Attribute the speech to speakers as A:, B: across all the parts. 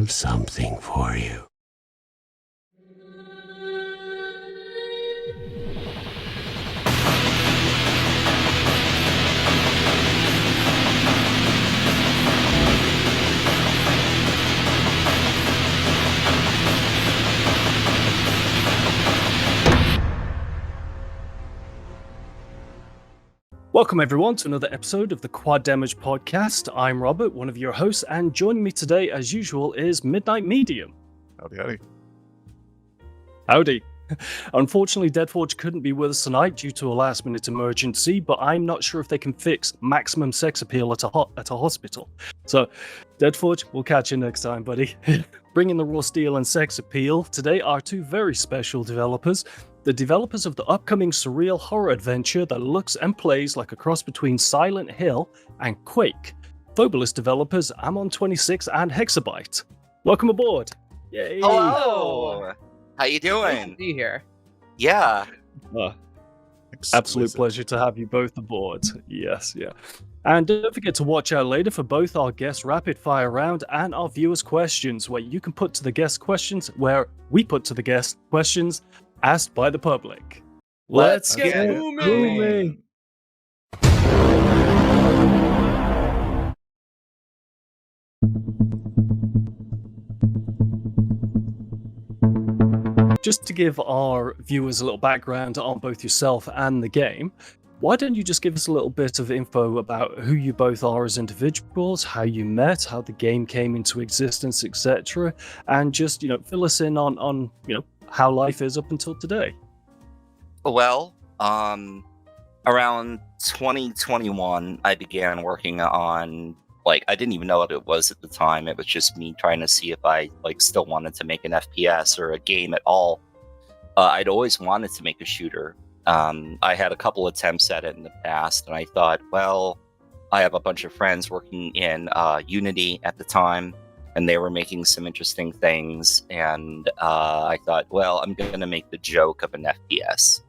A: have something for you.
B: Welcome everyone to another episode of the Quad Damage Podcast. I'm Robert, one of your hosts, and joining me today, as usual, is Midnight Medium.
C: Howdy, howdy.
B: Howdy. Unfortunately, Deadforge couldn't be with us tonight due to a last-minute emergency, but I'm not sure if they can fix maximum sex appeal at a hospital. So, Deadforge, we'll catch you next time, buddy. Bringing the raw steel and sex appeal today are two very special developers. The developers of the upcoming Surreal horror adventure that looks and plays like a cross between Silent Hill and Quake. Phobolis developers Amon26 and Hexebyte. Welcome aboard. Yay.
D: Hello. How you doing?
E: Nice to be here.
D: Yeah.
B: Absolute pleasure to have you both aboard. Yes, yeah. And don't forget to watch out later for both our guest rapid fire round and our viewers' questions, where you can put to the guest questions, where we put to the guest questions asked by the public.
D: Let's get
B: moving. Just to give our viewers a little background on both yourself and the game, why don't you just give us a little bit of info about who you both are as individuals, how you met, how the game came into existence, etc., and just, fill us in on how life is up until today.
D: Well, around 2021, I began working on, I didn't even know what it was at the time. It was just me trying to see if I, still wanted to make an FPS or a game at all. I'd always wanted to make a shooter. I had a couple attempts at it in the past, and I thought, well, I have a bunch of friends working in Unity at the time, and they were making some interesting things, and I thought, well, I'm going to make the joke of an FPS.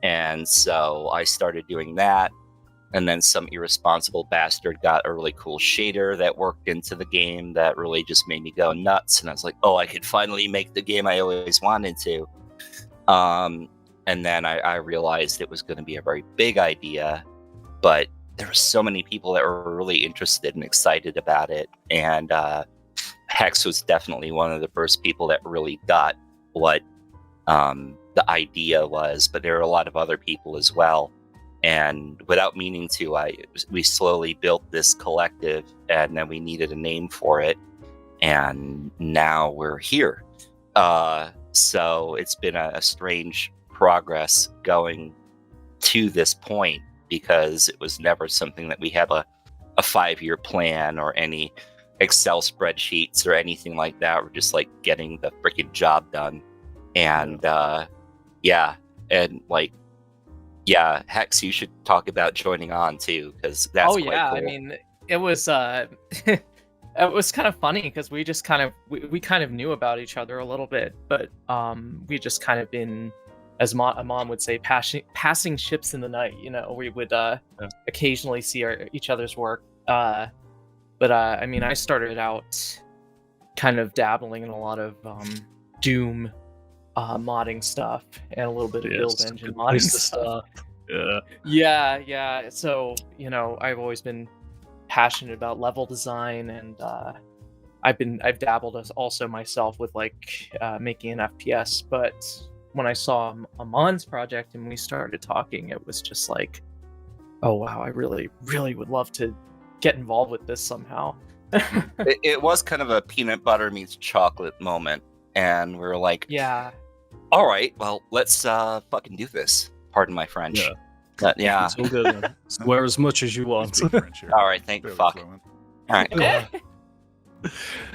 D: And so I started doing that, and then some irresponsible bastard got a really cool shader that worked into the game that really just made me go nuts, and I was like, oh, I could finally make the game I always wanted to. And then I realized it was going to be a very big idea, but there were so many people that were really interested and excited about it, and Hex was definitely one of the first people that really got what the idea was, but there were a lot of other people as well. And without meaning to, we slowly built this collective, and then we needed a name for it, and now we're here. So it's been a strange progress going to this point, because it was never something that we had a 5-year plan or any Excel spreadsheets or anything like that. We're just getting the freaking job done. And Hex, you should talk about joining on too, because that's quite cool.
E: I mean, it was it was kind of funny because we just we kind of knew about each other a little bit, but we just kind of been, as Amon would say, passing ships in the night. We would occasionally see each other's work. But I mean, I started out kind of dabbling in a lot of Doom modding stuff and a little bit of build engine modding stuff. Yeah. So I've always been passionate about level design, and I've dabbled as also myself with making an FPS. But when I saw Amon's project and we started talking, it was just like, oh wow, I really, really would love to get involved with this somehow.
D: it was kind of a peanut butter meets chocolate moment, and we were like,
E: yeah,
D: all right, well, let's fucking do this. Pardon my French. Yeah.
B: It's all good, man. Swear as much as you want.
D: All right, thank fuck. All right.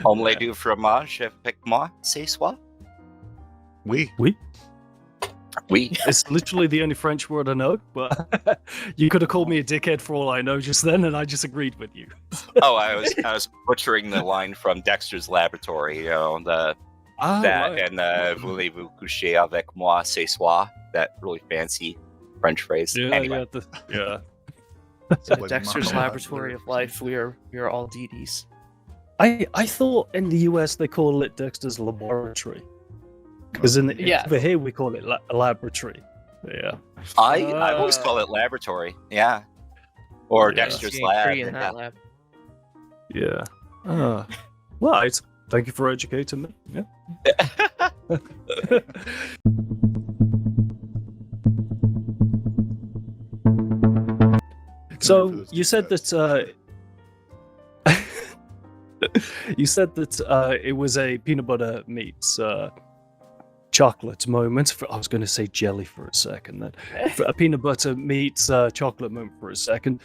D: Omelette du fromage avec moi, c'est soi?
C: Oui.
B: It's literally the only French word I know, but you could have called me a dickhead for all I know just then, and I just agreed with you.
D: Oh, I was butchering the line from Dexter's Laboratory, and voulez-vous coucher avec moi ce soir? That really fancy French phrase.
B: Yeah,
D: anyway.
E: So Dexter's Laboratory of Life, we are all DDs.
B: I thought in the US they call it Dexter's Laboratory. Because
E: Yeah.
B: over here we call it a laboratory. Yeah.
D: I always call it laboratory. Yeah. Or
B: Yeah.
D: Dexter's
E: Seeing
D: lab.
E: tree in that lab.
B: Yeah. Right. Thank you for educating me. Yeah. So you said that you said that it was a peanut butter meets chocolate moment. I was going to say jelly for a second. Then for a peanut butter meets chocolate moment for a second.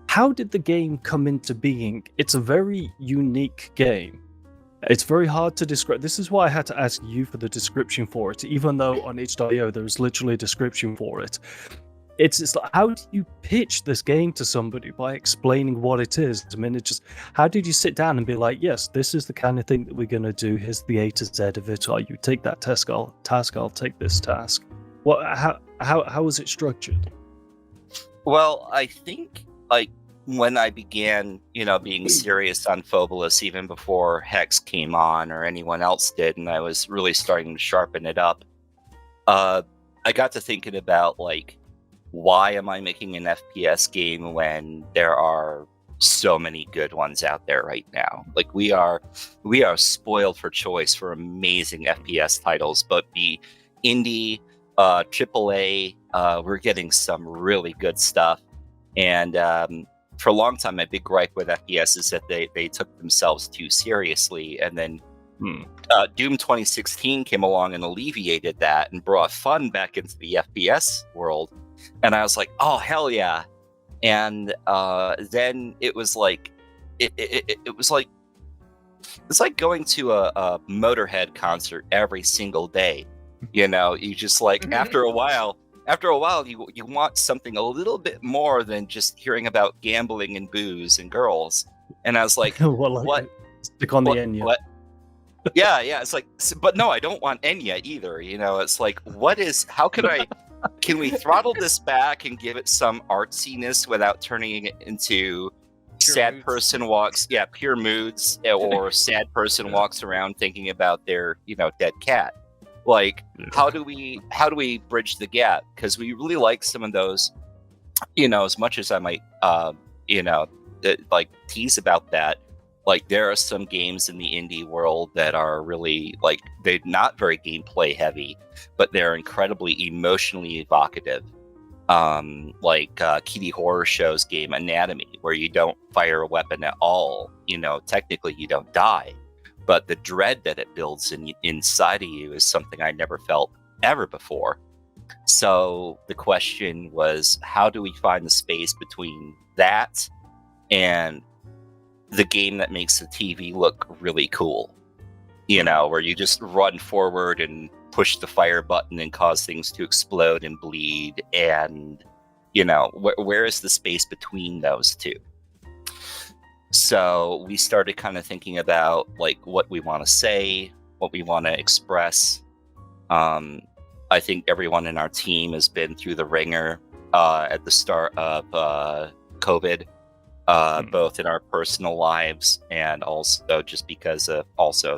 B: How did the game come into being? It's a very unique game. It's very hard to describe. This is why I had to ask you for the description for it, even though on itch.io there is literally a description for it. It's like, how do you pitch this game to somebody by explaining what it is? I mean, how did you sit down and be like, yes, this is the kind of thing that we're going to do. Here's the A to Z of it. Or you take that task, I'll take this task. How was it structured?
D: Well, I think when I began, being serious on Phobolis, even before Hex came on or anyone else did, and I was really starting to sharpen it up, I got to thinking about why am I making an FPS game when there are so many good ones out there right now? We are spoiled for choice for amazing FPS titles, but the indie, AAA, we're getting some really good stuff. And for a long time, my big gripe with FPS is that they took themselves too seriously. And then Doom 2016 came along and alleviated that and brought fun back into the FPS world. And I was like, oh, hell yeah. And then it was like, it was like, it's like going to a Motorhead concert every single day. You just after a while, you want something a little bit more than just hearing about gambling and booze and girls. And I was like, what?
B: Stick on the Enya.
D: What? Yeah. It's like, but no, I don't want Enya either. It's like, can we throttle this back and give it some artsiness without turning it into
E: Pure
D: sad
E: moods.
D: person walks, pure moods, or sad person walks around thinking about their, dead cat. How do we bridge the gap? Because we really like some of those, as much as I might, tease about that. There are some games in the indie world that are really they're not very gameplay heavy, but they're incredibly emotionally evocative. Kitty Horror Show's game Anatomy, where you don't fire a weapon at all. Technically you don't die, but the dread that it builds inside of you is something I never felt ever before. So the question was, how do we find the space between that and the game that makes the TV look really cool? Where you just run forward and push the fire button and cause things to explode and bleed, and where is the space between those two? So we started kind of thinking about what we want to say, what we want to express. I think everyone in our team has been through the ringer at the start of COVID, both in our personal lives and also just because of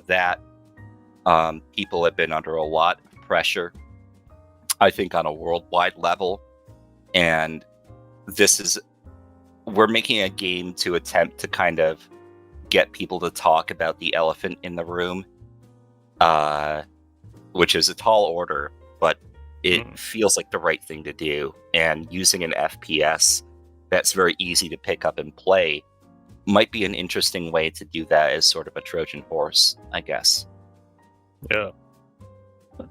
D: that. People have been under a lot of pressure, I think, on a worldwide level. And we're making a game to attempt to kind of get people to talk about the elephant in the room, which is a tall order, but it feels like the right thing to do. And using an FPS that's very easy to pick up and play might be an interesting way to do that as sort of a Trojan horse, I guess.
B: Yeah.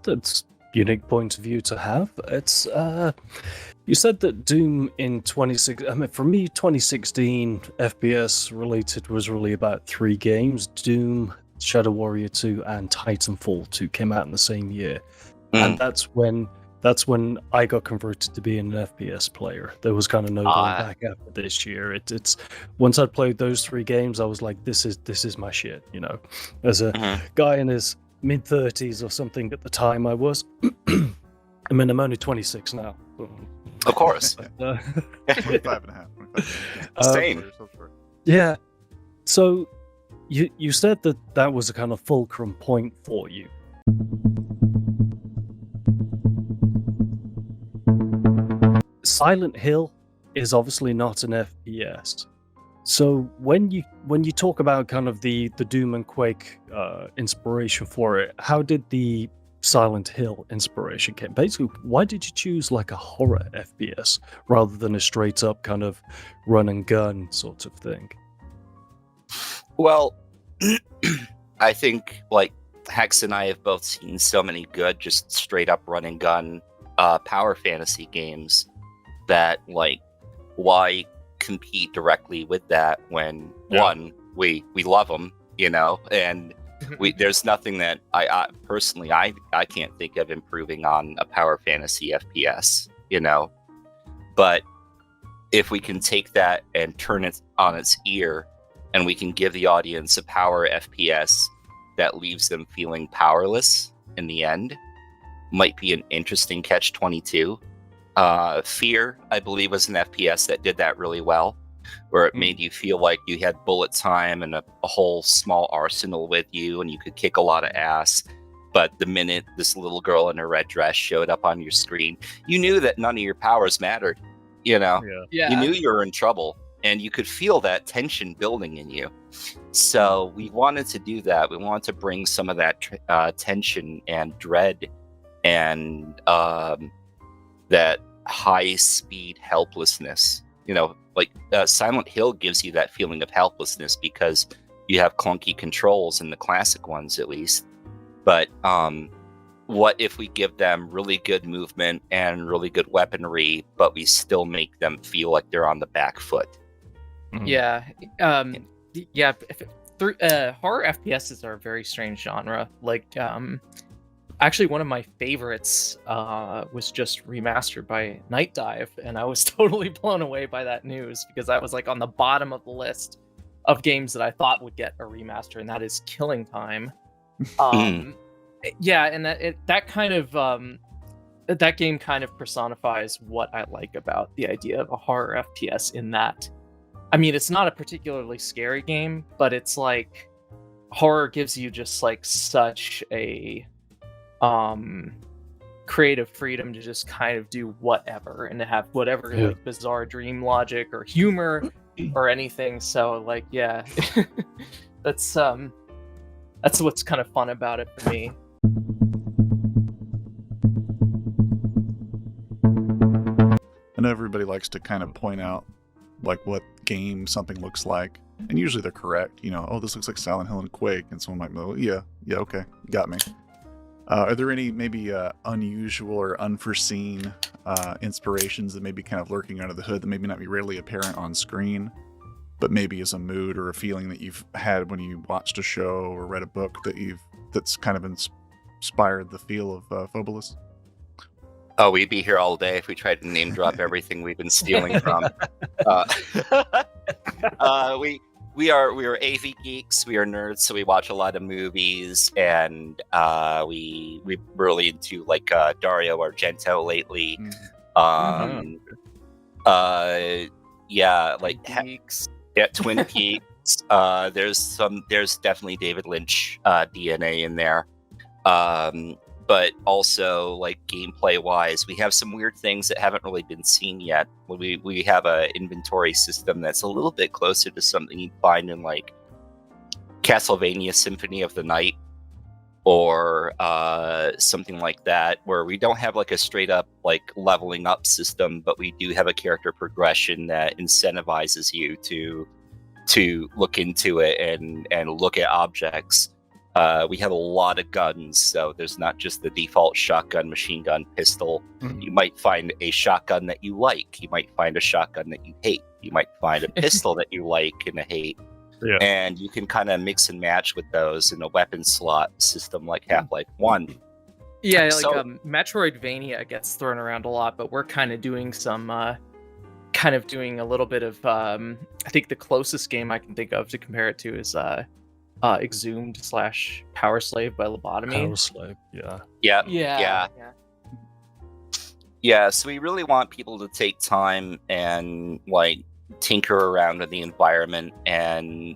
B: That's unique point of view to have. It's you said that Doom in 2016, I mean, for me 2016 FPS related was really about 3 games. Doom, Shadow Warrior 2 and Titanfall 2 came out in the same year. And that's when I got converted to being an FPS player. There was kind of no going back after this year. It's once I'd played those 3 games, I was like, this is my shit, As a guy in his mid-30s or something at the time I was. I mean, I'm only 26 now.
D: Of course.
C: 25 and a half.
D: Same.
B: Yeah. So you said that was a kind of fulcrum point for you. Silent Hill is obviously not an FPS. So when you talk about kind of the Doom and Quake inspiration for it, how did the Silent Hill inspiration came? Basically, why did you choose like a horror FPS rather than a straight up kind of run and gun sort of thing?
D: Well, I think like Hex and I have both seen so many good, just straight up run and gun power fantasy games that like why compete directly with that when one we love them, and there's nothing that I personally I can't think of improving on a power fantasy FPS, but if we can take that and turn it on its ear and we can give the audience a power FPS that leaves them feeling powerless in the end, might be an interesting catch-22. Fear, I believe, was an FPS that did that really well, where it made you feel like you had bullet time and a whole small arsenal with you and you could kick a lot of ass. But the minute this little girl in a red dress showed up on your screen, you knew that none of your powers mattered. You knew you were in trouble. And you could feel that tension building in you. So we wanted to do that. We wanted to bring some of that tension and dread and that high-speed helplessness. Silent Hill gives you that feeling of helplessness because you have clunky controls in the classic ones, at least. But what if we give them really good movement and really good weaponry, but we still make them feel like they're on the back foot?
E: Yeah. Horror FPSs are a very strange genre. Like, actually, one of my favorites was just remastered by Night Dive, and I was totally blown away by that news because that was like on the bottom of the list of games that I thought would get a remaster, and that is Killing Time. Yeah, and that kind of that game kind of personifies what I like about the idea of a horror FPS in that. I mean, it's not a particularly scary game, but it's like horror gives you just like such a creative freedom to just kind of do whatever and to have whatever like bizarre dream logic or humor or anything. So like, yeah, that's what's kind of fun about it for me.
C: I know everybody likes to kind of point out like what game something looks like, and usually they're correct. This looks like Silent Hill and Quake, and someone might go, yeah, okay, got me. Are there any maybe unusual or unforeseen inspirations that may be kind of lurking under the hood that maybe not be readily apparent on screen, but maybe as a mood or a feeling that you've had when you watched a show or read a book that's kind of inspired the feel of Phobolis?
D: Oh, we'd be here all day if we tried to name drop everything we've been stealing from. We are AV geeks. We are nerds, so we watch a lot of movies, and we're really into like Dario Argento lately. Like
E: Geeks.
D: Twin Peaks. There's definitely David Lynch DNA in there. But also, like, gameplay-wise, we have some weird things that haven't really been seen yet. We have an inventory system that's a little bit closer to something you'd find in, like, Castlevania Symphony of the Night or something like that, where we don't have, like, a straight-up, like, leveling up system, but we do have a character progression that incentivizes you to look into it and look at objects. We have a lot of guns, so there's not just the default shotgun, machine gun, pistol. You might find a shotgun that you like. You might find a shotgun that you hate. You might find a pistol that you like and hate. Yeah. And you can kind of mix and match with those in a weapon slot system like Half-Life 1.
E: Yeah, like Metroidvania gets thrown around a lot, but we're kind of doing doing a little bit of, I think the closest game I can think of to compare it to is Exhumed / Power Slave by Lobotomy.
B: Power Slave,
D: yeah. So we really want people to take time and like tinker around with the environment, and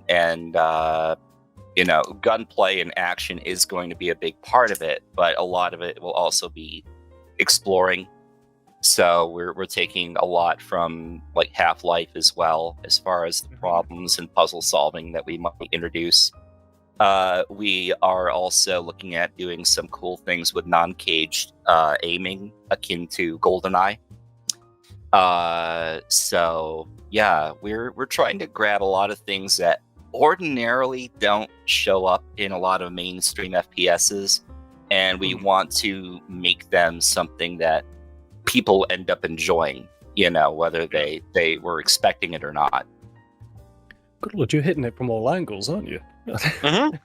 D: gunplay and action is going to be a big part of it, but a lot of it will also be exploring. So we're taking a lot from like Half-Life as well, as far as the problems and puzzle solving that we might introduce. We are also looking at doing some cool things with non-caged aiming, akin to GoldenEye. So yeah, we're trying to grab a lot of things that ordinarily don't show up in a lot of mainstream FPSs, and we want to make them something that people end up enjoying, whether they were expecting it or not.
B: Good Lord, you're hitting it from all angles, aren't you?
D: Mm-hmm.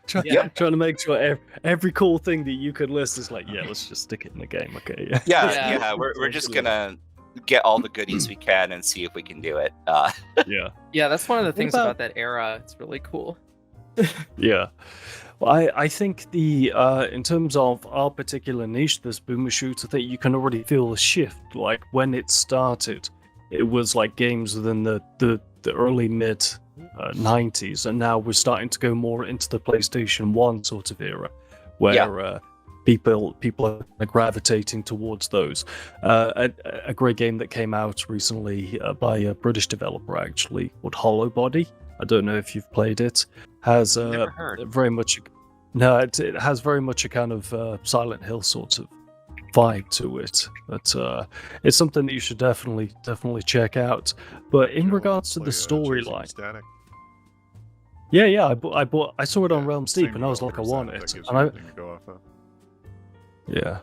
B: Trying to make sure every cool thing that you could list is like, yeah, let's just stick it in the game, okay?
D: Yeah. We're just gonna get all the goodies we can and see if we can do it.
E: Yeah, that's one of the things
B: about
E: about that era. It's really cool.
B: Yeah. Well, I think the in terms of our particular niche, this boomer shooter thing, you can already feel the shift. Like when it started, it was like games within the early mid 90s, and now we're starting to go more into the PlayStation 1 sort of era, where people are gravitating towards those. A great game that came out recently by a British developer, actually, called Hollow Body. I don't know if you've played it. Has
D: Never heard.
B: very much. No, it has very much a kind of Silent Hill sort of vibe to it. But it's something that you should definitely check out. But in regards to the storyline, yeah, I saw it on Realm Steep, and I was like, I want it. Yeah.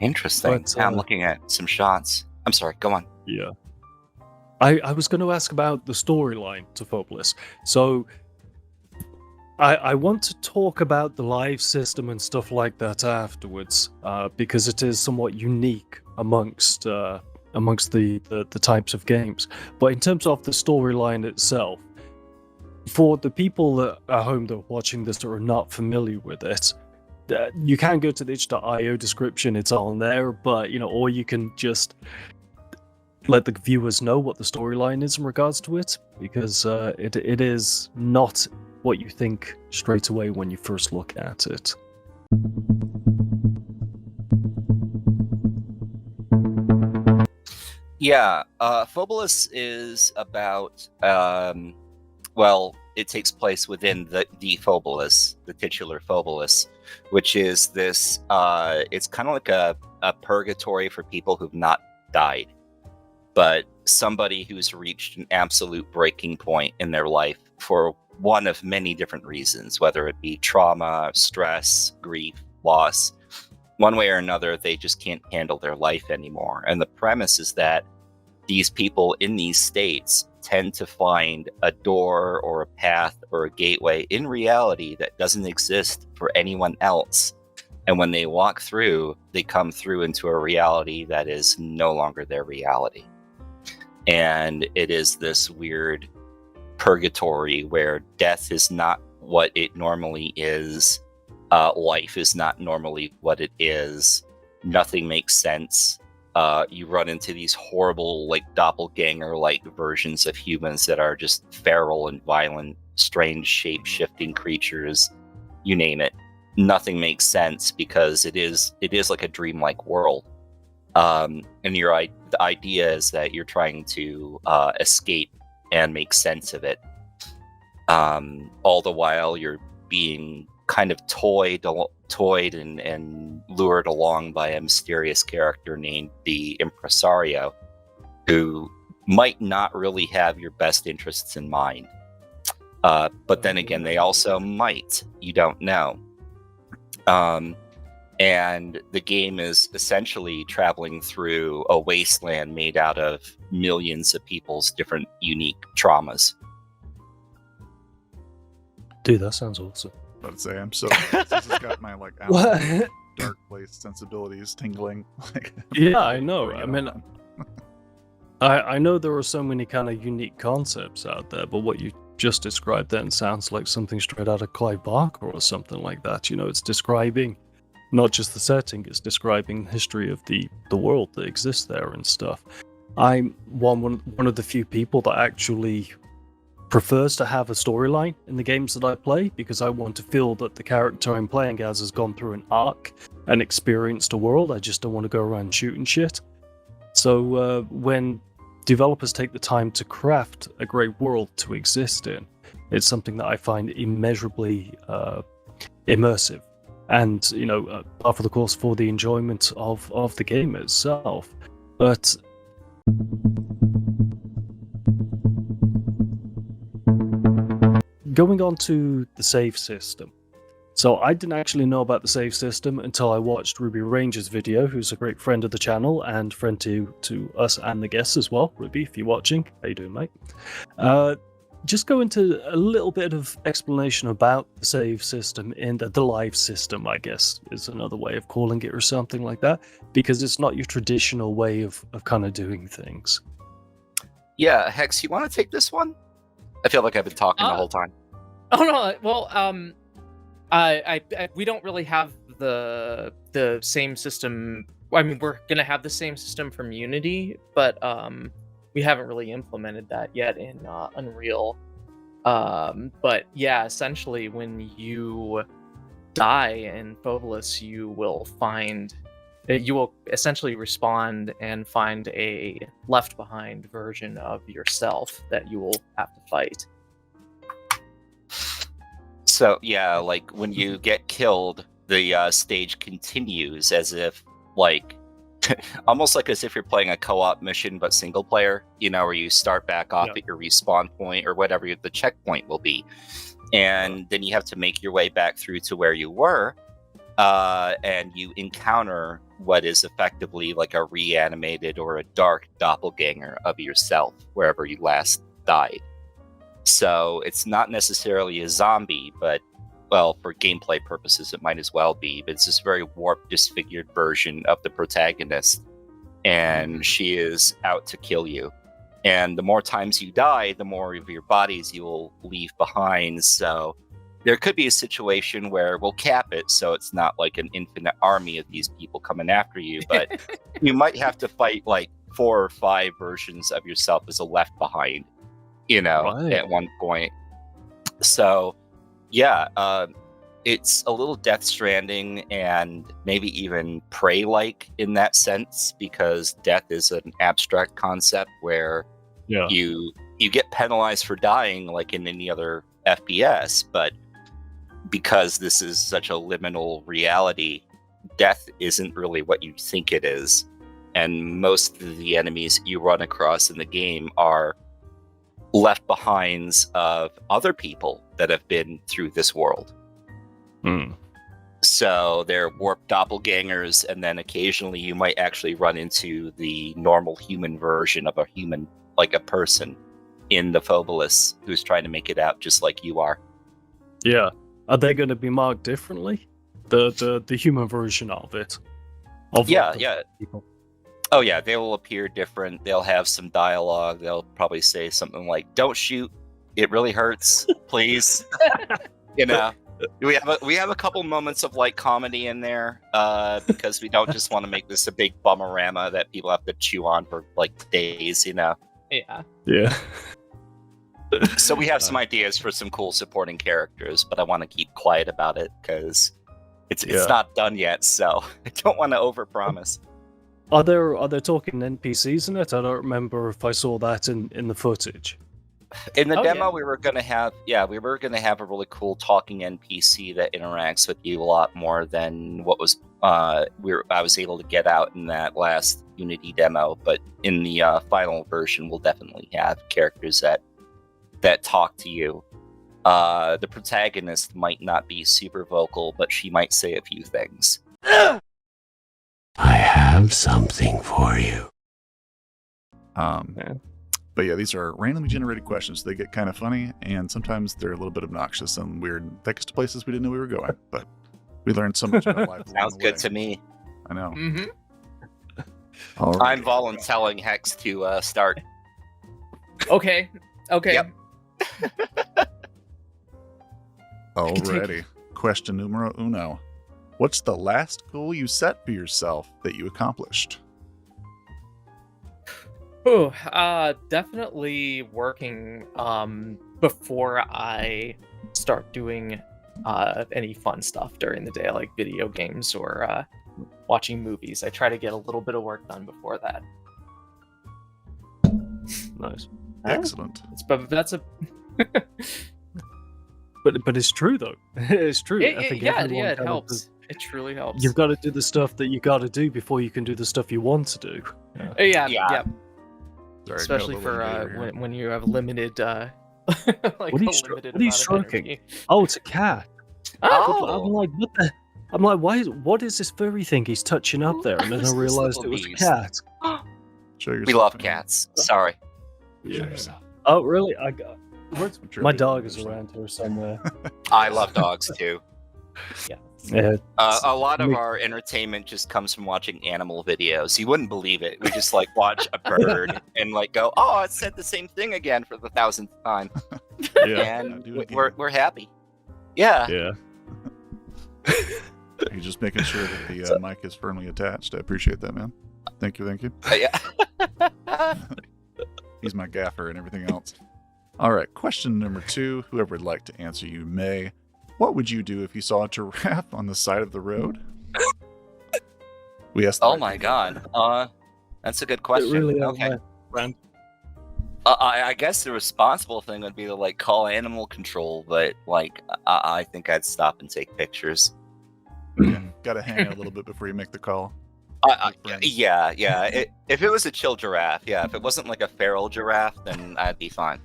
D: Interesting.
B: But,
D: I'm looking at some shots. I'm sorry, go on.
B: Yeah. I was going to ask about the storyline to Phobolis. So I want to talk about the live system and stuff like that afterwards, because it is somewhat unique amongst the types of games. But in terms of the storyline itself, for the people that are home that are watching this that are not familiar with it, you can go to the itch.io description, it's on there, but or you can just let the viewers know what the storyline is in regards to it, because it is not what you think straight away when you first look at it.
D: Yeah, Phobolis is about it takes place within the Phobolis, the titular Phobolis, which is this it's kind of like a purgatory for people who've not died, but somebody who's reached an absolute breaking point in their life for one of many different reasons, whether it be trauma, stress, grief, loss. One way or another, they just can't handle their life anymore. And the premise is that these people in these states tend to find a door or a path or a gateway in reality that doesn't exist for anyone else. And when they walk through, they come through into a reality that is no longer their reality. And it is this weird purgatory where death is not what it normally is. Life is not normally what it is. Nothing makes sense. You run into these horrible, like doppelganger-like versions of humans that are just feral and violent, strange shape-shifting creatures. You name it. Nothing makes sense because it is like a dreamlike world. And the idea is that you're trying to escape and make sense of it. All the while you're being kind of toyed and lured along by a mysterious character named the Impresario, who might not really have your best interests in mind. But then again, they also might. You don't know. And the game is essentially traveling through a wasteland made out of millions of people's different unique traumas.
B: Dude, that sounds awesome.
C: I'd say I'm so this has got my like dark place sensibilities tingling.
B: Yeah, I know. I mean, I know there are so many kind of unique concepts out there, but what you just described then sounds like something straight out of Clive Barker or something like that. It's describing not just the setting, it's describing the history of the world that exists there and stuff. I'm one of the few people that actually prefers to have a storyline in the games that I play, because I want to feel that the character I'm playing as has gone through an arc and experienced a world. I just don't want to go around shooting shit. So when developers take the time to craft a great world to exist in, it's something that I find immeasurably immersive, and par for the course for the enjoyment of the game itself. But going on to the save system. So I didn't actually know about the save system until I watched Ruby Ranger's video, who's a great friend of the channel and friend to us and the guests as well. Ruby, if you're watching, how you doing, mate? Just go into a little bit of explanation about the save system in the live system, I guess, is another way of calling it, or something like that, because it's not your traditional way of kind of doing things.
D: Yeah, Hex, you want to take this one? I feel like I've been talking the whole time.
E: Oh no, well, we don't really have the same system. I mean, we're gonna have the same system from Unity, but we haven't really implemented that yet in Unreal. But yeah, essentially, when you die in Phobolis, you will essentially respawn and find a left behind version of yourself that you will have to fight.
D: So yeah, like when you get killed, the stage continues as if, like, almost like as if you're playing a co-op mission but single player. Where you start back off at your respawn point or whatever the checkpoint will be, and then you have to make your way back through to where you were, and you encounter what is effectively like a reanimated or a dark doppelganger of yourself wherever you last died. So it's not necessarily a zombie, but, well, for gameplay purposes, it might as well be. But it's this very warped, disfigured version of the protagonist, and she is out to kill you. And the more times you die, the more of your bodies you will leave behind. So there could be a situation where we'll cap it so it's not like an infinite army of these people coming after you, but you might have to fight like 4 or 5 versions of yourself as a left behind.
B: Right.
D: At one point. So, yeah, it's a little Death Stranding and maybe even Prey-like in that sense, because death is an abstract concept where you get penalized for dying like in any other FPS, but because this is such a liminal reality, death isn't really what you think it is. And most of the enemies you run across in the game are left behinds of other people that have been through this world. So they're warped doppelgangers, and then occasionally you might actually run into the normal human version of a human, like a person in the Phobolis who's trying to make it out just like you are.
B: Yeah. Are they going to be marked differently? The human version of it?
D: Yeah.
B: People?
D: Oh yeah, they will appear different. They'll have some dialogue. They'll probably say something like, "Don't shoot. It really hurts. Please." We have a couple moments of like comedy in there, because we don't just want to make this a big bummerama that people have to chew on for like days.
E: Yeah.
D: So we have some ideas for some cool supporting characters, but I want to keep quiet about it because it's not done yet. So I don't want to overpromise.
B: Are there talking NPCs in it? I don't remember if I saw that in the footage.
D: In the demo, we were gonna have a really cool talking NPC that interacts with you a lot more than what was I was able to get out in that last Unity demo. But in the final version, we'll definitely have characters that talk to you. The protagonist might not be super vocal, but she might say a few things.
A: I have something for you.
C: But yeah, these are randomly generated questions. They get kind of funny, and sometimes they're a little bit obnoxious and weird. Take us to places we didn't know we were going, but we learned so much about life.
D: Sounds good to me.
C: I know.
E: Mm-hmm.
D: I'm volunteering Hex to start.
E: Okay.
D: Yep.
C: Alrighty. Question numero uno. What's the last goal you set for yourself that you accomplished?
E: Oh, definitely working before I start doing any fun stuff during the day, like video games or watching movies. I try to get a little bit of work done before that.
B: Nice.
C: Excellent.
E: But that's a
B: But it's true though. It's true. I think
E: yeah,
B: everyone
E: it
B: kind of
E: helps.
B: does-
E: It truly helps.
B: You've got to do the stuff that you got to do before you can do the stuff you want to do.
E: Yeah.
C: Sorry,
E: Especially
C: got a
E: for
C: little invader here.
E: when you have limited like
B: What are you
E: a
B: stro-
E: limited
B: what are you
E: amount of
B: stroking?
E: energy.
B: Oh, it's a cat.
D: Oh,
B: I'm like, what the? I'm like, what is this furry thing he's touching up there? And then I
D: These
B: realized
D: little
B: it was a
D: bees.
B: cat.
C: Show yourself,
D: we love
C: man.
D: cats. Sorry.
C: Show yourself.
B: Oh, really? I got. Where's,
C: I'm sure
B: my
C: they
B: dog is
C: understand.
B: around here somewhere.
D: I love dogs too.
B: Yeah.
D: A lot of
B: Me-
D: our entertainment just comes from watching animal videos. You wouldn't believe it. We just like watch a bird and like go, "Oh, it said the same thing again for the 1,000th time," and
C: do it again.
D: we're happy. Yeah.
B: Yeah.
C: You're just making sure that the mic is firmly attached. I appreciate that, man. Thank you, thank you.
D: Yeah.
C: He's my gaffer and everything else. All right, question number 2. Whoever would like to answer, you may. What would you do if you saw a giraffe on the side of the road? We asked. the
D: Oh
C: right
D: my
C: people.
D: god. That's a good question.
B: Really,
D: Okay.
B: Brand.
D: I guess the responsible thing would be to like call animal control, but like I think I'd stop and take pictures.
C: Got to hang out a little bit before you make the call. friends.
D: Yeah. If it was a chill giraffe, yeah. If it wasn't like a feral giraffe, then I'd be fine.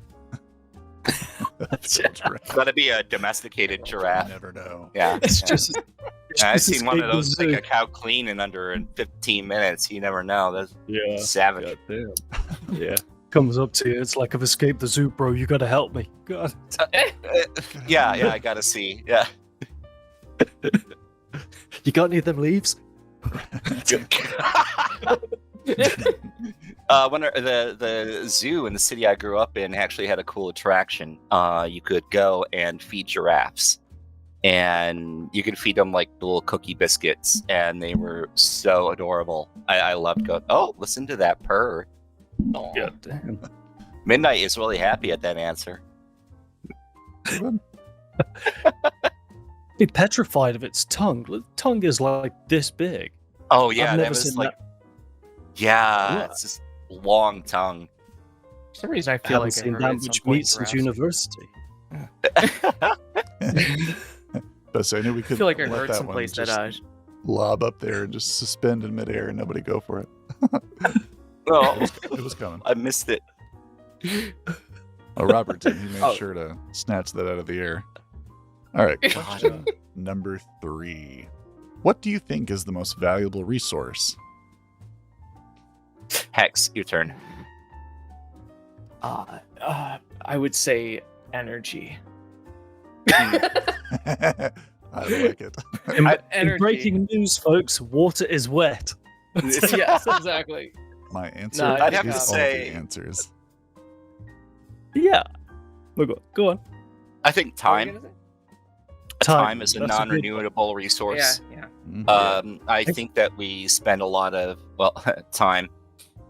C: That's a giraffe.
D: Gotta be a domesticated
C: You
D: giraffe.
C: never know.
D: Yeah.
B: It's
D: yeah.
B: just. it's
D: I've
B: just
D: seen one of
B: escape the
D: those take
B: zoo.
D: a cow clean in under 15 minutes. You never know. That's
B: Yeah.
D: savage.
B: Goddamn. Yeah. Comes up to you. It's like, I've escaped the zoo, bro. You gotta help me. God.
D: Yeah, I gotta see. Yeah.
B: You got any of them leaves?
D: When the zoo in the city I grew up in actually had a cool attraction. You could go and feed giraffes, and you could feed them like little cookie biscuits, and they were so adorable. I loved going. Oh, listen to that purr. Aw.
B: God damn.
D: Midnight is really happy at that answer.
B: Be petrified of its tongue. The tongue is like this big.
D: Oh yeah,
B: I've
D: that
B: never
D: was
B: seen
D: like
B: that.
D: yeah,
B: Yeah.
D: it's this long tongue.
E: For some reason, I
B: I
E: feel
B: haven't
E: like I
B: seen
E: heard
B: that
E: at some
B: much
E: point
B: meat since
E: giraffes.
B: university.
C: But so I knew we
E: I
C: could
E: feel like I
C: let
E: heard
C: that
E: someplace
C: one
E: that
C: just lob up there and just suspend in midair and nobody go for it.
D: Oh,
C: It was coming.
D: I missed it.
C: Oh, Robert did. He made
B: Oh.
C: sure to snatch that out of the air. All right, question number 3. What do you think is the most valuable resource?
D: Hex, your turn.
E: I would say energy.
C: I like it.
B: In
E: Energy.
B: breaking news, folks, water is wet.
E: Yes, exactly.
C: My answer
E: No,
D: I'd have
C: is
D: to
C: all
D: say-
C: the answers.
B: Yeah. Go on.
D: I think time. Time is a
B: That's good one.
D: non-renewable resource.
E: Yeah.
C: Mhm.
D: I think that we spend a lot of time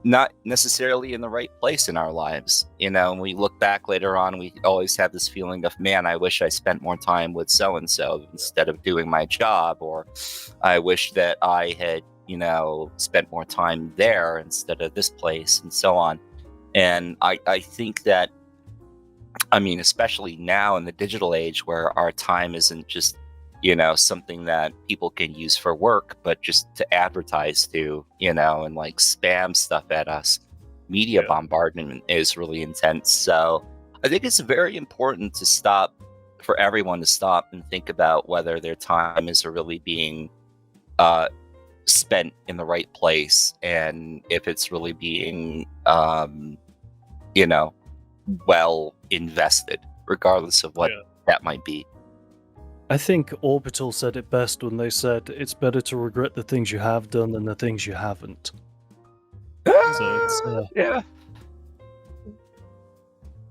D: not necessarily in the right place in our lives. You know, when we look back later on, we always have this feeling of, man, I wish I spent more time with so and so instead of doing my job, or I wish that I had, spent more time there instead of this place, and so on. And I think that, especially now in the digital age where our time isn't just something that people can use for work, but just to advertise to, and like spam stuff at us. Media
B: Yeah.
D: bombardment is really intense. So I think it's very important for everyone to stop and think about whether their time is really being spent in the right place, and if it's really being, well invested, regardless of what
B: Yeah.
D: that might be.
B: I think Orbital said it best when they said it's better to regret the things you have done than the things you haven't. So it's
D: Yeah.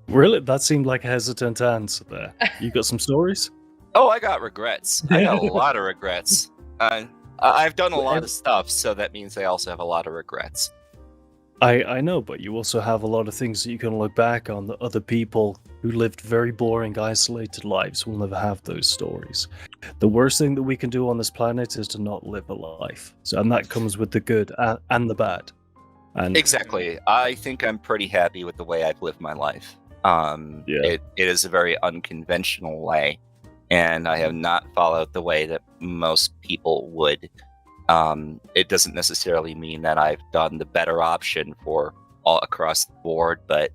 B: really, that seemed like a hesitant answer there. You got some stories?
D: Oh, I got regrets. I got a lot of regrets. I've done a lot of stuff, so that means I also have a lot of regrets.
B: I know, but you also have a lot of things that you can look back on that other people who lived very boring, isolated lives will never have those stories. The worst thing that we can do on this planet is to not live a life. So, and that comes with the good and the bad. And
D: Exactly. I think I'm pretty happy with the way I've lived my life.
B: Yeah.
D: It is a very unconventional way, and I have not followed the way that most people would. It doesn't necessarily mean that I've done the better option for all across the board, but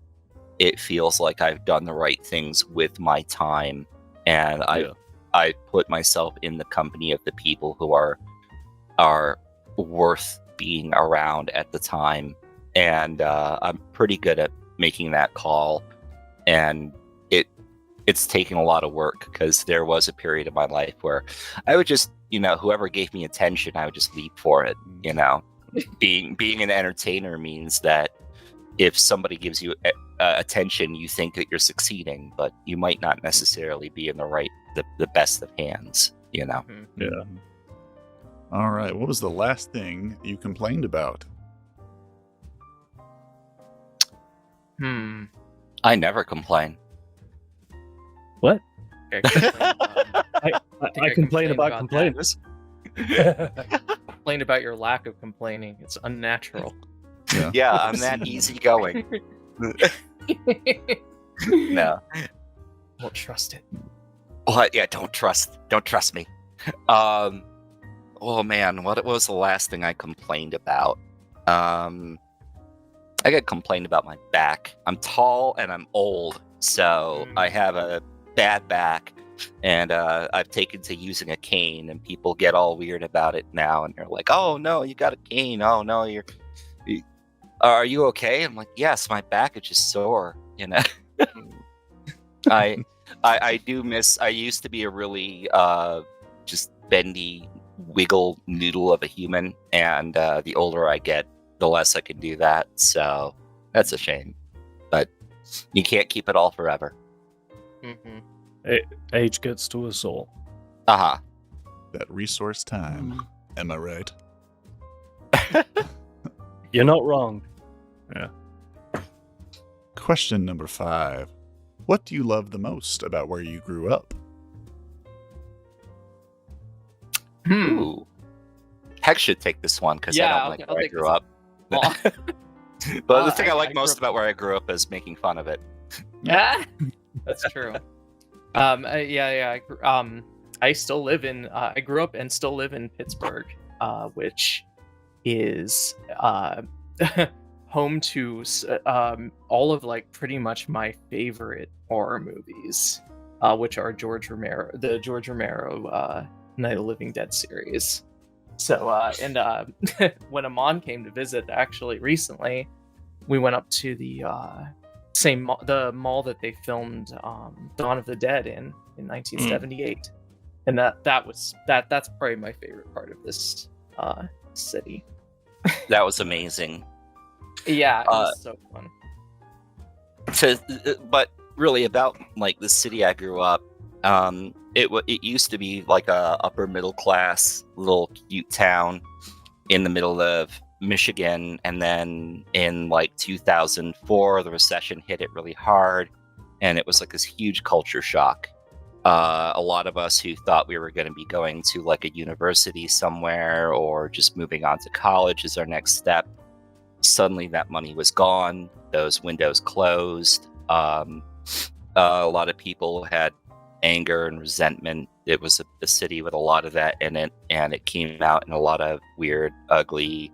D: it feels like I've done the right things with my time, and I put myself in the company of the people who are worth being around at the time, and I'm pretty good at making that call. And it's taken a lot of work, because there was a period of my life where I would just, whoever gave me attention, I would just leap for it. Being an entertainer means that if somebody gives you attention, you think that you're succeeding, but you might not necessarily be in the best of hands.
B: Yeah.
C: All right. What was the last thing you complained about?
D: I never complain.
B: What?
E: Okay,
B: I complain about complainers.
E: Complain about your lack of complaining. It's unnatural.
D: Yeah, I'm that easygoing. No.
E: Don't trust it.
D: What? Yeah, don't trust me. Oh man, what was the last thing I complained about? I got complained about my back. I'm tall and I'm old, so I have a bad back, and I've taken to using a cane, and people get all weird about it now, and they're like, "Oh no, you got a cane? Oh no, are you okay?" I'm like, "Yes, my back is just sore." I do miss. I used to be a really just bendy wiggle noodle of a human, and the older I get, the less I can do that. So that's a shame, but you can't keep it all forever.
B: Age gets to us all.
D: Uh-huh.
C: That resource time. Am I right?
B: You're not wrong. Yeah.
C: Question number 5. What do you love the most about where you grew up?
D: Ooh. Hex should take this one, because I don't like where I grew up. But the thing I like most about where I grew up is making fun of it.
E: Yeah, that's true. I still live in. I grew up and still live in Pittsburgh, which is home to all of pretty much my favorite horror movies, which are the George Romero Night of the Living Dead series. So when Amon came to visit, actually recently, we went up to the mall that they filmed Dawn of the Dead in 1978, and that's probably my favorite part of this city.
D: That was amazing.
E: Yeah, it was so fun.
D: But really, about the city I grew up, it used to be like a upper middle class little cute town in the middle of Michigan, and then in 2004 the recession hit it really hard, and it was this huge culture shock. A lot of us who thought we were going to be going to a university somewhere, or just moving on to college as our next step, suddenly that money was gone, those windows closed. A lot of people had anger and resentment. It was a city with a lot of that in it, and it came out in a lot of weird, ugly,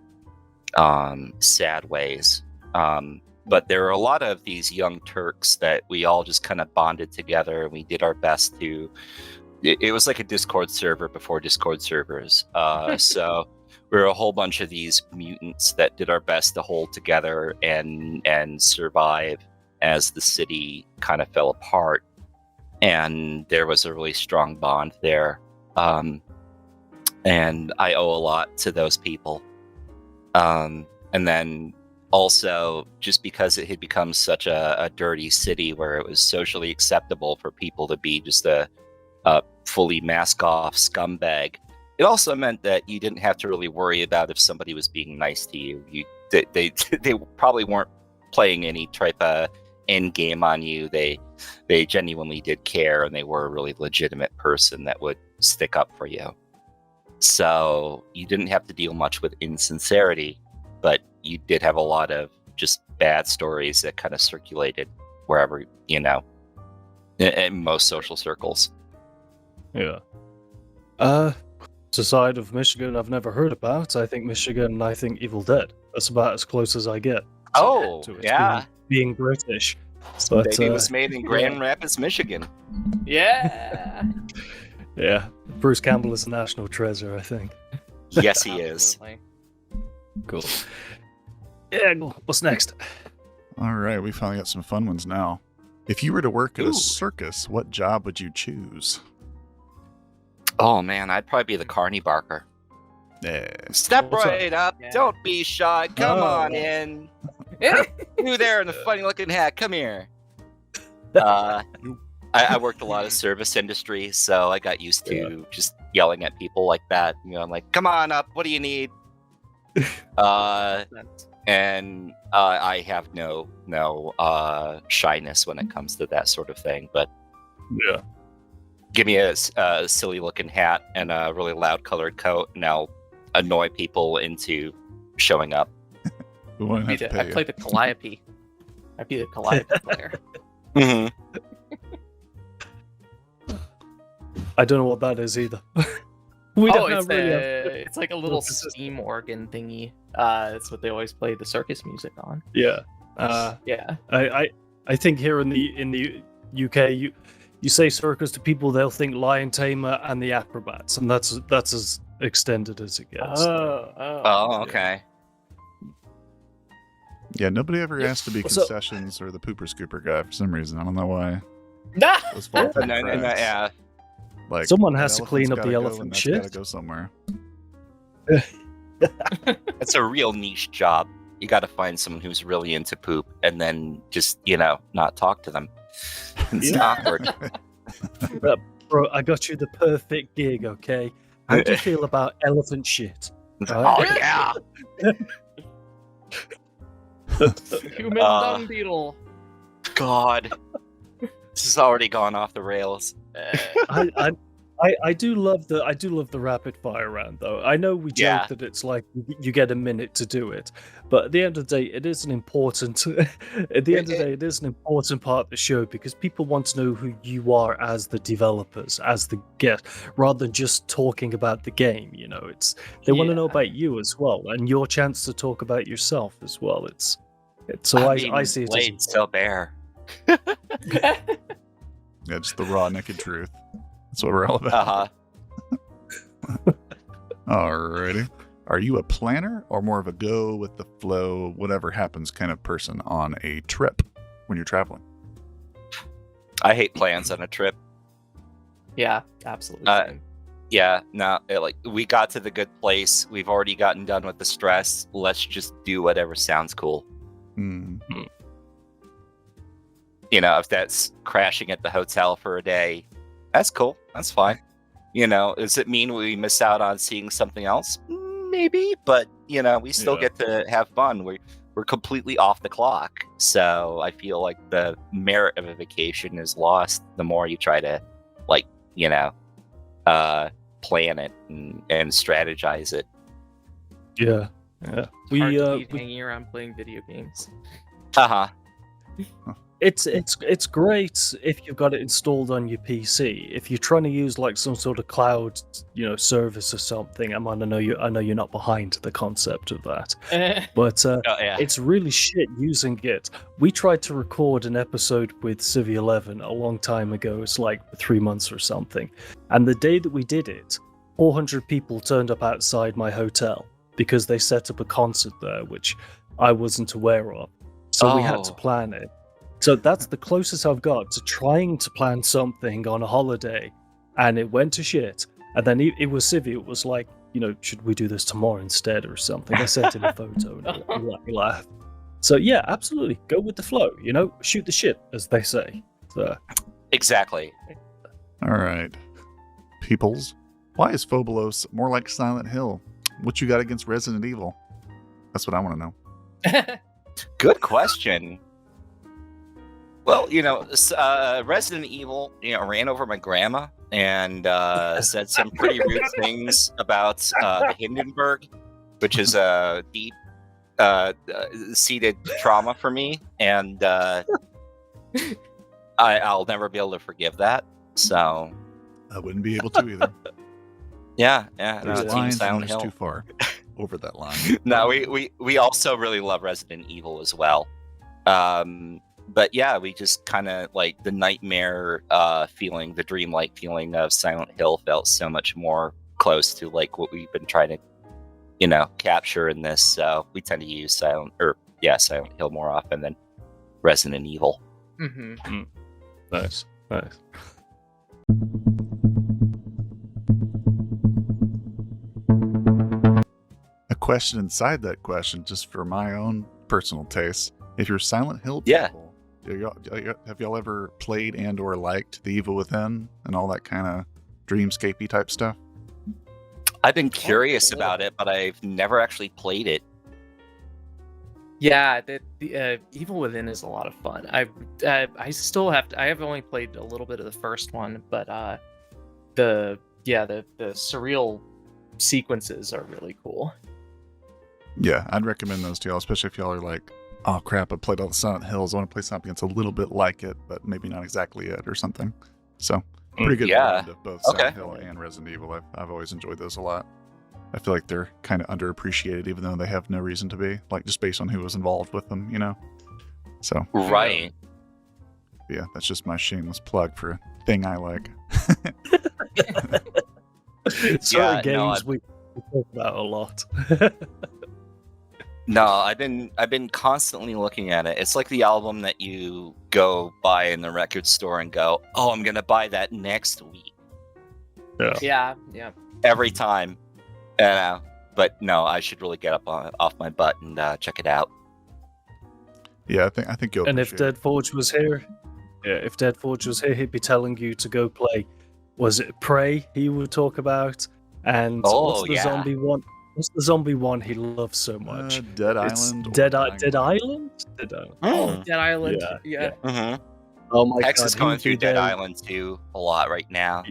D: sad ways. But there were a lot of these young Turks that we all just kind of bonded together, and we did our best to. It was like a Discord server before Discord servers. So we were a whole bunch of these mutants that did our best to hold together and survive as the city kind of fell apart. And there was a really strong bond there. And I owe a lot to those people. And then also, just because it had become such a dirty city where it was socially acceptable for people to be just a fully mask-off scumbag, it also meant that you didn't have to really worry about if somebody was being nice to you. They probably weren't playing any type of end game on you. They genuinely did care, and they were a really legitimate person that would stick up for you. So you didn't have to deal much with insincerity, but you did have a lot of just bad stories that kind of circulated wherever, in most social circles.
B: Yeah. It's a side of Michigan I've never heard about. I think Michigan, I think Evil Dead. That's about as close as I get.
D: Oh,
B: to it,
D: yeah.
B: Being British. But,
D: Maybe it was made in Grand Rapids, Michigan.
E: Yeah.
B: Yeah. Bruce Campbell is a national treasure, I think.
D: Yes, he is.
E: Absolutely.
B: Cool. Yeah, what's next?
C: All right, we finally got some fun ones now. If you were to work at
D: Ooh.
C: a circus, what job would you choose?
D: Oh man, I'd probably be the carny barker.
C: Yeah.
D: Step
B: What's up?
D: right up.
E: Yeah.
D: Don't be shy. Come
B: Oh.
D: on in. You there in the funny looking hat. Come here. I worked a lot of service industry, so I got used to just yelling at people like that. I'm like, come on up. What do you need? And I have no shyness when it comes to that sort of thing. But
B: Yeah.
D: give me a silly looking hat and a really loud colored coat, and I'll annoy people into showing up.
C: We won't have to pay
E: I
C: you.
E: play the Calliope. I'd be the Calliope player.
D: Mm-hmm.
B: I don't know what that is either. We don't
E: It's,
B: have really have-
E: it's like a little
B: What's the
E: steam organ thingy. It's what they always play the circus music on.
B: Yeah.
E: Yeah.
B: I think here in the UK, you say circus to people, they'll think lion tamer and the acrobats, and that's as extended as it gets.
D: Oh, okay.
C: Yeah, nobody ever asked to be
B: What's up?
C: concessions or the pooper scooper guy for some reason. I don't know why.
E: Nah!
C: Those fall from
D: No,
C: friends.
D: yeah.
C: Like,
B: Someone
C: an
B: has to clean up
C: elephant's
B: the
C: gotta go,
B: elephant
C: and that's
B: shit.
C: gotta go somewhere.
D: It's a real niche job. You got to find someone who's really into poop, and then just not talk to them. It's
B: Yeah.
D: awkward.
B: Bro, I got you the perfect gig, okay? How do you feel about elephant shit?
D: Oh yeah.
E: Human
D: Uh,
E: dung beetle.
D: God, this has already gone off the rails.
B: I do love the rapid fire round though. I know we joke
D: Yeah.
B: that it's like you get a minute to do it, but at the end of the day, it is an important. At the end of the day, it is an important part of the show because people want to know who you are as the developers, as the guest, rather than just talking about the game. They want to know
E: Yeah.
B: about you as well, and your chance to talk about yourself as well. I see it as
D: Blade so bare.
C: Yeah, just the raw, naked truth. That's what we're all about. Alrighty. Are you a planner or more of a go with the flow, whatever happens kind of person on a trip when you're traveling?
D: I hate plans on a trip.
E: Yeah, absolutely. same.
D: Yeah, no, we got to the good place. We've already gotten done with the stress. Let's just do whatever sounds cool.
C: Hmm.
D: If that's crashing at the hotel for a day, that's cool. That's fine. Does it mean we miss out on seeing something else? Maybe, but we still
B: Yeah.
D: get to have fun. We're completely off the clock. So I feel like the merit of a vacation is lost the more you try to plan it and strategize it.
B: Yeah.
E: It's hard to be hanging around playing video games.
D: Uh-huh.
B: It's great if you've got it installed on your PC. If you're trying to use like some sort of cloud, service or something, I know you're not behind the concept of that. But
D: Oh, yeah.
B: it's really shit using it. We tried to record an episode with Civi 11 a long time ago. It's like 3 months or something. And the day that we did it, 400 people turned up outside my hotel because they set up a concert there, which I wasn't aware of. So we had to
D: Oh.
B: plan it. So that's the closest I've got to trying to plan something on a holiday, and it went to shit. And then it was Civi. It was like, should we do this tomorrow instead or something? I sent him a photo and he laughed. So yeah, absolutely, go with the flow. Shoot the shit, as they say. So
D: Exactly.
C: All right. Peoples, Why is Phobolis more like Silent Hill? What you got against Resident Evil? That's what I want to know.
D: Good question. Well, Resident Evil, ran over my grandma and said some pretty rude things about the Hindenburg, which is a deep seated trauma for me, and I'll never be able to forgive that. So
C: I wouldn't be able to either.
D: yeah,
C: There's
D: Team
C: lines
D: Silent
C: and
D: Hill.
C: too far over that line.
D: No, we also really love Resident Evil as well. But yeah, we just kind of like the nightmare feeling, the dreamlike feeling of Silent Hill felt so much more close to like what we've been trying to, capture in this. So we tend to use Silent Hill more often than Resident Evil.
E: Mm-hmm.
B: Nice.
C: A question inside that question, just for my own personal taste. If you're Silent Hill
D: Yeah.
C: people, have y'all ever played and or liked The Evil Within and all that kind of dreamscapey type stuff?
D: I've been curious about it, but I've never actually played it.
E: Yeah, the Evil Within is a lot of fun. I still have to. I have only played a little bit of the first one, but the surreal sequences are really cool.
C: Yeah, I'd recommend those to y'all, especially if y'all are like, oh crap, I played all the Silent Hills. I want to play something that's a little bit like it, but maybe not exactly it or something. So pretty good
D: Yeah.
C: blend of both
D: Okay.
C: Silent Hill and Resident Evil. I've always enjoyed those a lot. I feel like they're kind of underappreciated, even though they have no reason to be, like just based on who was involved with them, So
D: Right.
C: yeah, that's just my shameless plug for a thing I like.
B: Certain
D: no,
B: games we talk about a lot.
D: No, I've been constantly looking at it. It's like the album that you go buy in the record store and go, "Oh, I'm gonna buy that next week."
E: Yeah.
D: Every time, but no, I should really get off my butt and check it out.
C: Yeah, I think you'll.
B: And if
C: appreciate it.
B: Dead Forge was here, he'd be telling you to go play. Was it Prey? He would talk about, and what's the zombie one? What's the zombie one he loves so much?
C: Dead
B: It's
C: Island. or
B: Dead
C: Dying
B: Dead
C: Light.
B: Island. Dead Island.
E: Oh, Dead Island. Yeah.
D: Mm-hmm.
B: Oh my
D: Hex
B: god,
D: is
B: he
D: going
B: would
D: through
B: be
D: Dead
B: there.
D: Island 2 a lot right now.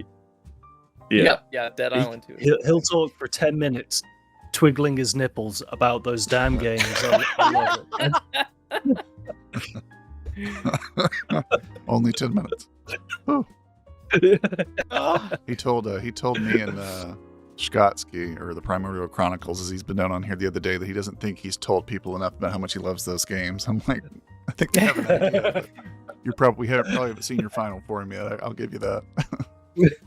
B: Yeah.
E: Yeah. Dead Island too.
B: He'll talk for 10 minutes, twiggling his nipples about those damn games. I love it.
C: Only 10 minutes. Whew. He told me and Shkotsky, or the Primordial Chronicles, as he's been down on here the other day, that he doesn't think he's told people enough about how much he loves those games. I'm like, I think you have an idea, but you probably haven't seen your final form yet. I'll give you that.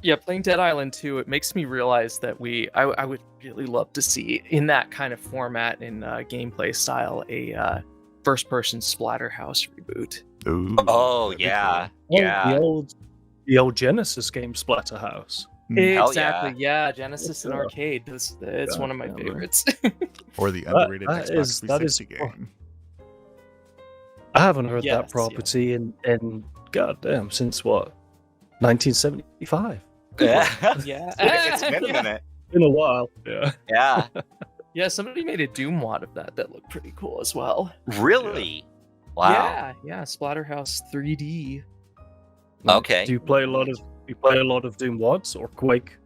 E: Yeah, playing Dead Island 2, it makes me realize that I would really love to see in that kind of format and gameplay style a first-person Splatterhouse reboot.
C: Ooh,
D: Oh
C: that'd be
D: yeah,
B: Oh,
D: yeah.
B: the old Genesis game, Splatterhouse.
C: cool.
E: Exactly. Yeah, Genesis and arcade. It's one of my favorites.
C: Or the underrated
B: That
C: Xbox
B: is- that is-
C: 360 game.
B: I haven't heard
E: Yes,
B: that property in goddamn since what, 1975.
E: Yeah.
D: It's been a minute.
B: In a while. Yeah.
D: Yeah,
E: Yeah, somebody made a Doom mod of that looked pretty cool as well.
D: really. Wow.
E: Yeah, Splatterhouse 3D.
D: Okay.
B: Do you play a lot of Doom mods or Quake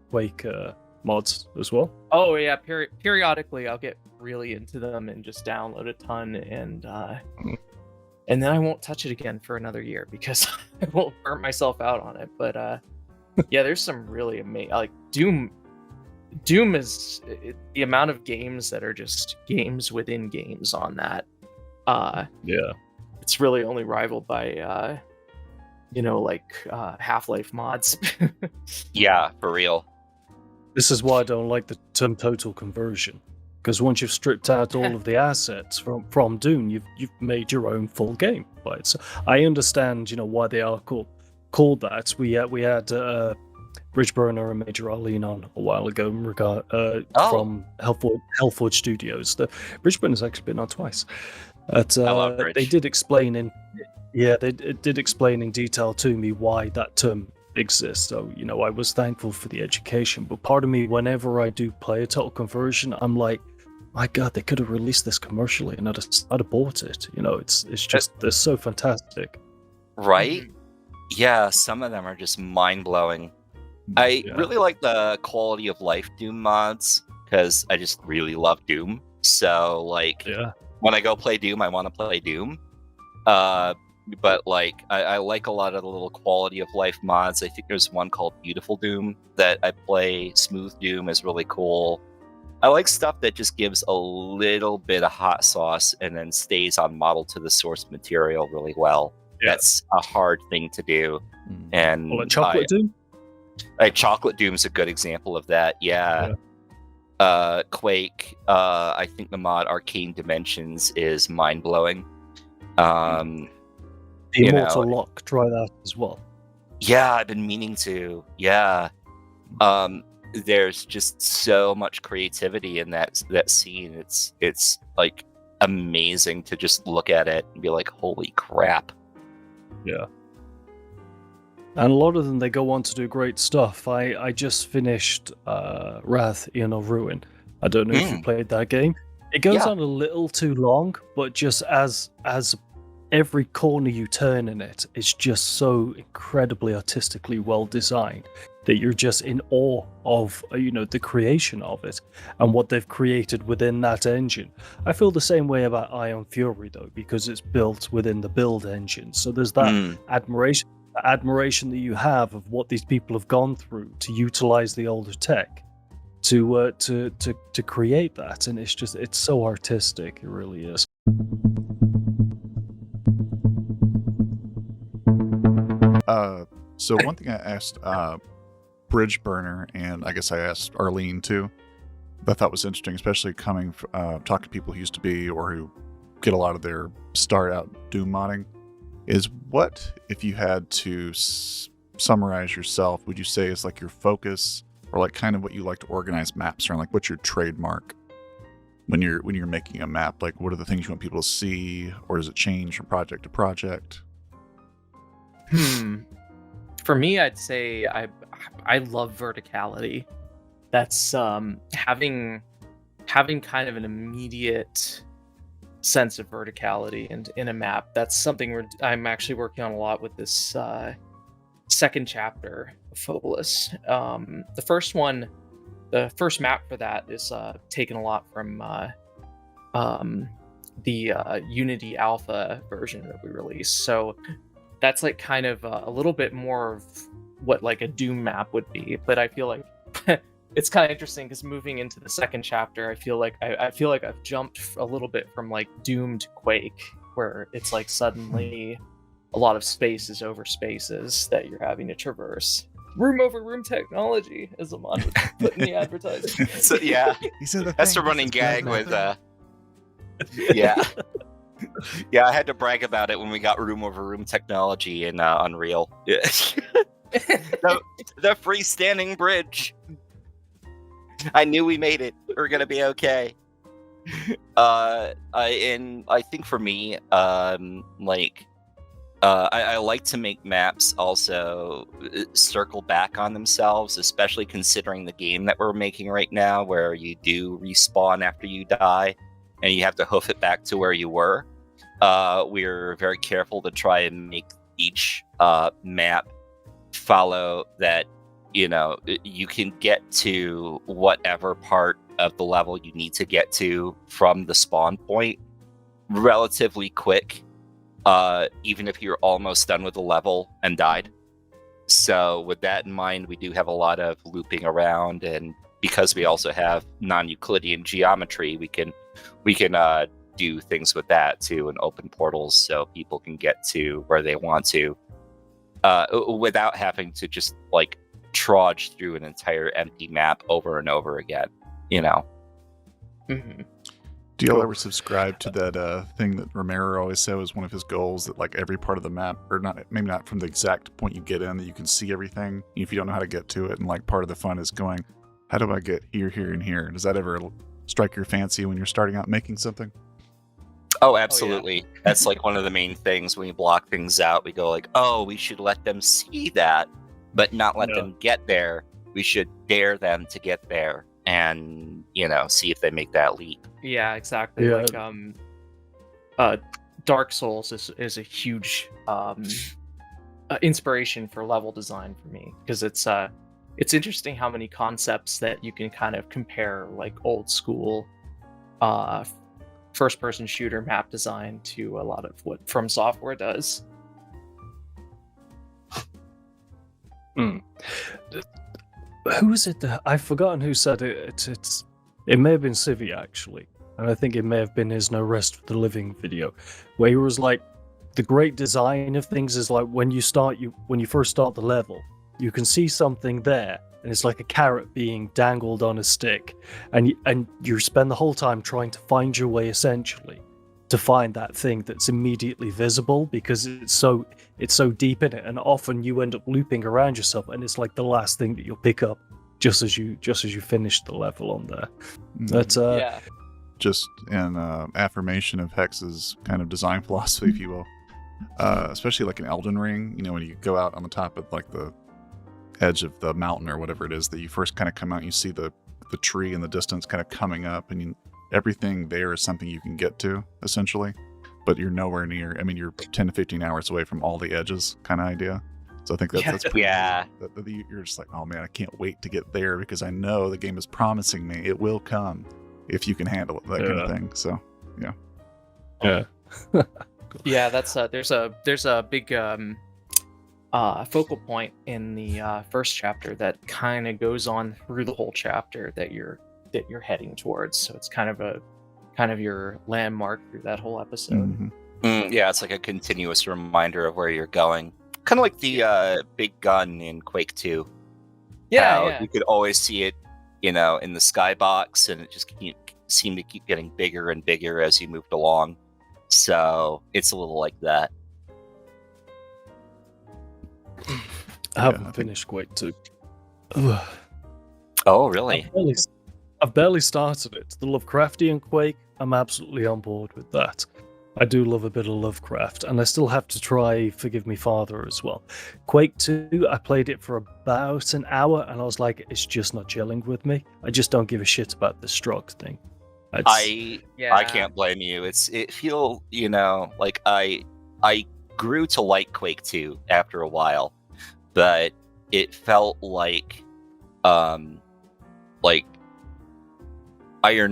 B: mods as well?
E: Oh yeah, periodically I'll get really into them and just download a ton, and then I won't touch it again for another year because I won't burn myself out on it. But yeah, there's some really amazing, like Doom is the amount of games that are just games within games on that.
B: Yeah.
E: It's really only rivaled by Half-Life mods.
D: Yeah, for real.
B: This is why I don't like the term total conversion. Because once you've stripped out all of the assets from Doom, you've made your own full game. Right? So I understand, why they are called that. We had Bridgeburner and Major Arlene on a while ago from Hellforge Studios. The Bridgeburner's actually been on twice. But,
D: I love Bridge.
B: they did explain in detail to me why that term exist. So, I was thankful for the education. But part of me, whenever I do play a total conversion, I'm like, my God, they could have released this commercially and I'd have bought it. It's just, they're so fantastic.
D: Right? Yeah, some of them are just mind-blowing. I really like the quality of life Doom mods, because I just really love Doom. So, like, when I go play Doom, I want to play Doom. But, like, I like a lot of the little quality of life mods. I think there's one called Beautiful Doom that I play. Smooth Doom is really cool. I like stuff that just gives a little bit of hot sauce and then stays on model to the source material really well. Yeah. That's a hard thing to do. And
B: Chocolate Doom?
D: Chocolate Doom's a good example of that. Yeah. Quake, I think the mod Arcane Dimensions is mind-blowing.
B: The Immortal Lock, try that as well.
D: Yeah, I've been meaning to. Yeah. There's just so much creativity in that scene. It's like amazing to just look at it and be like, holy crap.
B: Yeah. And a lot of them, they go on to do great stuff. I just finished Wrath, Eon of Ruin. I don't know if you played that game. It goes on a little too long, but just as every corner you turn in it, it's just so incredibly artistically well designed that you're just in awe of the creation of it and what they've created within that engine. I feel the same way about Ion Fury though, because it's built within the build engine. So there's that admiration that you have of what these people have gone through to utilize the older tech to create that, and it's so artistic. It really is.
C: So one thing I asked Bridge Burner, and I guess I asked Arlene too, that I thought was interesting, especially talking to people who used to be or who get a lot of their start out Doom modding, is what, if you had to summarize yourself, would you say is like your focus, or like kind of what you like to organize maps around? Like, what's your trademark when you're making a map? Like, what are the things you want people to see, or does it change from project to project?
E: For me, I'd say I love verticality. That's having kind of an immediate sense of verticality in a map. That's something I'm actually working on a lot with this second chapter of Phobolis. The first map for that is taken a lot from the Unity Alpha version that we released. So that's like kind of a little bit more of what like a Doom map would be. But I feel like it's kind of interesting because moving into the second chapter, I feel like I've jumped a little bit from like Doom to Quake, where it's like suddenly a lot of spaces over spaces that you're having to traverse. Room over room technology, as Amon would put in the advertisement.
D: So, yeah, that's the running gag with yeah. Yeah, I had to brag about it when we got room over room technology in Unreal. Yeah. the freestanding bridge. I knew we made it. We're gonna be okay. I think for me, I like to make maps also circle back on themselves, especially considering the game that we're making right now, where you do respawn after you die, and you have to hoof it back to where you were. We're very careful to try and make each map follow that. You can get to whatever part of the level you need to get to from the spawn point relatively quick, even if you're almost done with the level and died. So with that in mind, we do have a lot of looping around, and because we also have non-Euclidean geometry, we can do things with that too, and open portals so people can get to where they want to without having to just like trudge through an entire empty map over and over again,
E: Mm-hmm.
C: Do y'all ever subscribe to that thing that Romero always said was one of his goals, that like every part of the map, or maybe not from the exact point you get in, that you can see everything if you don't know how to get to it, and like part of the fun is going, how do I get here, here, and here? Does that ever strike your fancy when you're starting out making something?
D: Oh, absolutely. Oh, yeah. That's like one of the main things when we block things out. We go like, oh, we should let them see that. but not let them get there. We should dare them to get there and, see if they make that leap.
E: Yeah, exactly.
B: Yeah.
E: Like Dark Souls is a huge inspiration for level design for me, because it's interesting how many concepts that you can kind of compare, like old school first person shooter map design to a lot of what From Software does.
B: Who was it that I've forgotten who said it? It may have been Civi actually, and I think it may have been his No Rest for the Living video, where he was like, the great design of things is like when you first start the level, you can see something there, and it's like a carrot being dangled on a stick, and you spend the whole time trying to find your way essentially to find that thing that's immediately visible, because it's so deep in it, and often you end up looping around yourself, and it's like the last thing that you'll pick up just as you finish the level on there. But
E: Yeah.
C: Just an affirmation of Hex's kind of design philosophy, if you will. Especially like in Elden Ring, when you go out on the top of like the edge of the mountain or whatever it is, that you first kind of come out and you see the tree in the distance kind of coming up, and everything there is something you can get to essentially, but you're nowhere near. I mean, you're 10 to 15 hours away from all the edges kind of idea. So I think that's pretty cool. You're just like, oh man, I can't wait to get there, because I know the game is promising me it will come if you can handle it, that kind of thing. So
B: yeah.
E: Yeah, that's there's a big focal point in the first chapter that kind of goes on through the whole chapter that you're heading towards. So it's kind of your landmark through that whole episode.
D: Yeah, it's like a continuous reminder of where you're going. Kind of like the big gun in Quake 2.
E: Yeah.
D: You could always see it, in the skybox, and it just seemed to keep getting bigger and bigger as you moved along. So it's a little like that.
B: I haven't finished Quake 2.
D: Oh, really?
B: I've barely started it. The Lovecraftian Quake, I'm absolutely on board with that. I do love a bit of Lovecraft, and I still have to try Forgive Me Father as well. Quake 2, I played it for about an hour, and I was like, it's just not gelling with me. I just don't give a shit about the Strogg thing.
D: I can't blame you. It feel, like I grew to like Quake 2 after a while, but it felt like Iron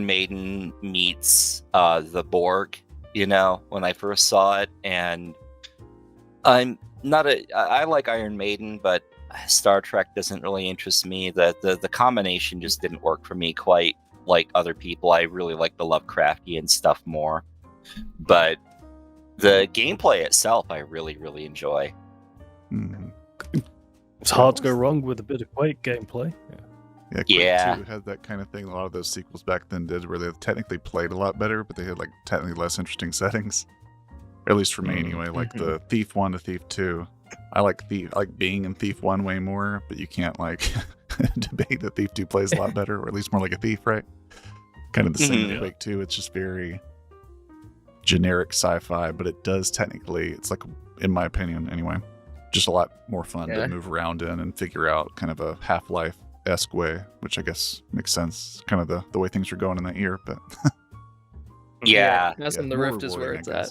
D: Maiden meets the Borg, when I first saw it. And I like Iron Maiden, but Star Trek doesn't really interest me. The combination just didn't work for me quite like other people. I really like the Lovecraftian stuff more, but the gameplay itself I really, really enjoy.
B: It's hard to go wrong with a bit of Quake gameplay.
C: Yeah, Quake 2 had that kind of thing a lot of those sequels back then did, where they technically played a lot better, but they had like technically less interesting settings. Or at least for me anyway, like the Thief 1 to Thief 2. I like being in Thief 1 way more, but you can't debate that Thief 2 plays a lot better, or at least more like a thief, right? Kind of the same with Quake 2. It's just very generic sci-fi, but it does technically, it's like, in my opinion anyway, just a lot more fun to move around in and figure out, kind of a Half-Life-esque way, which I guess makes sense, kind of the way things are going in that year. But
E: Chasm the Rift is where it's at.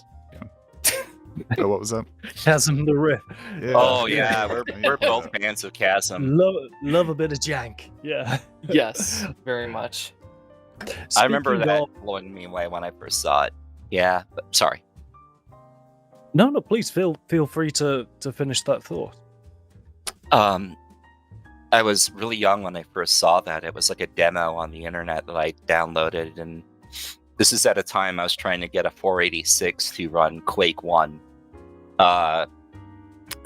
C: Oh, what was that?
B: Chasm the Rift.
C: Yeah.
D: Oh yeah, we're both fans of Chasm.
B: Love a bit of jank. Yeah.
E: Yes, very much.
D: I remember that blowing me away when I first saw it. Yeah, but sorry.
B: No, please feel free to finish that thought.
D: I was really young when I first saw that. It was like a demo on the internet that I downloaded, and this is at a time I was trying to get a 486 to run Quake 1.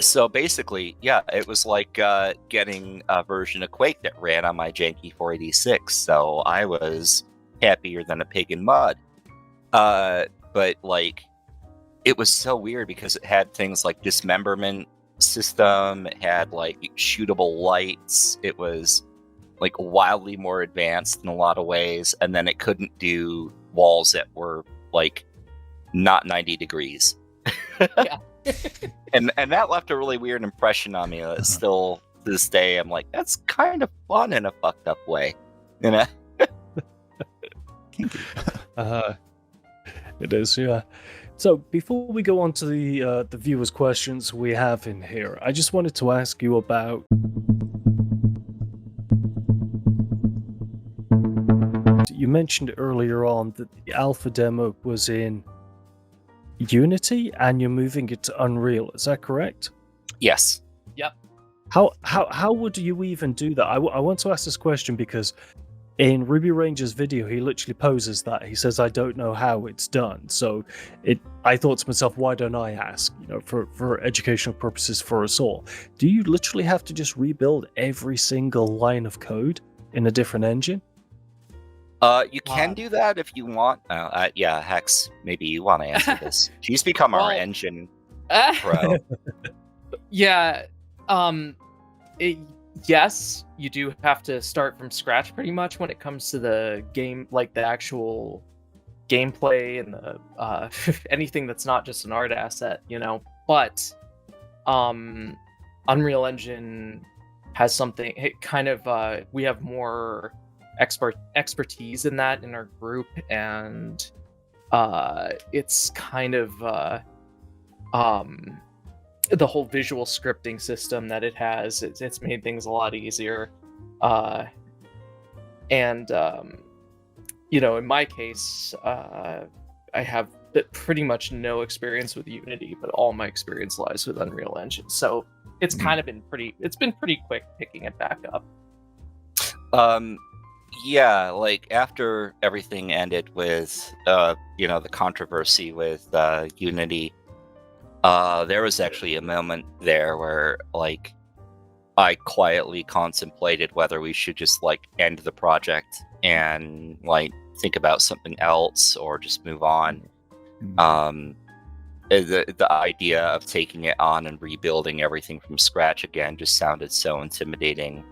D: So basically, it was like getting a version of Quake that ran on my janky 486. So I was happier than a pig in mud. But like, it was so weird because it had things like dismemberment system. It had like shootable lights. It was like wildly more advanced in a lot of ways. And then it couldn't do walls that were like not 90 degrees.
E: Yeah.
D: and that left a really weird impression on me. It's still to this day, I'm like, that's kind of fun in a fucked up way, you know.
C: Kinky.
B: It is, yeah. So before we go on to the viewers' questions we have in here, I just wanted to ask you about. You mentioned earlier on that the alpha demo was in Unity, and you're moving it to Unreal. Is that correct?
D: Yes.
B: How would you even do that? I want to ask this question because in Ruby Ranger's video, he literally poses that. He says, "I don't know how it's done." So I thought to myself, why don't I ask? You know, for educational purposes for us all. Do you literally have to just rebuild every single line of code in a different engine?
D: You can do that if you want. Yeah, Hex, maybe you want to answer this. She's become our engine pro.
E: Yeah. Yes, you do have to start from scratch pretty much when it comes to the game, like the actual gameplay and the anything that's not just an art asset, you know. But Unreal Engine has something. It kind of we have more expertise in that in our group, and it's kind of the whole visual scripting system that it has, it's made things a lot easier. And you know, in my case, I have pretty much no experience with Unity, but all my experience lies with Unreal Engine. So it's kind of been pretty quick picking it back up.
D: Yeah, like after everything ended with you know, the controversy with Unity, there was actually a moment there where like I quietly contemplated whether we should just like end the project and like think about something else or just move on. The idea of taking it on and rebuilding everything from scratch again just sounded so intimidating.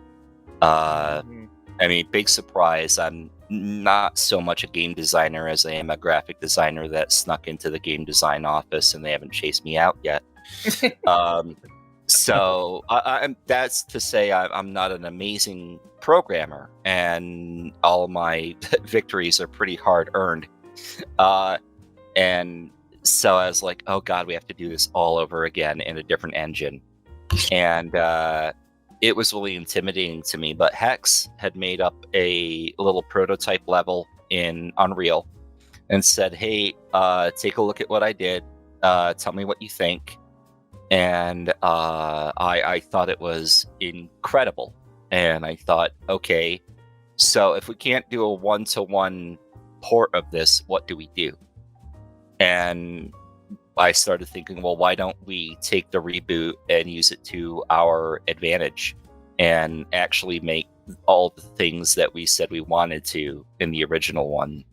D: I mean, big surprise, I'm not so much a game designer as I am a graphic designer that snuck into the game design office and they haven't chased me out yet. So that's to say I'm not an amazing programmer, and all my victories are pretty hard earned. And so I was like, oh god, we have to do this all over again in a different engine. And it was really intimidating to me, but Hex had made up a little prototype level in Unreal and said, hey, take a look at what I did. Tell me what you think. And I thought it was incredible. And I thought, okay, so if we can't do a one-to-one port of this, what do we do? And I started thinking, well, why don't we take the reboot and use it to our advantage and actually make all the things that we said we wanted to in the original one,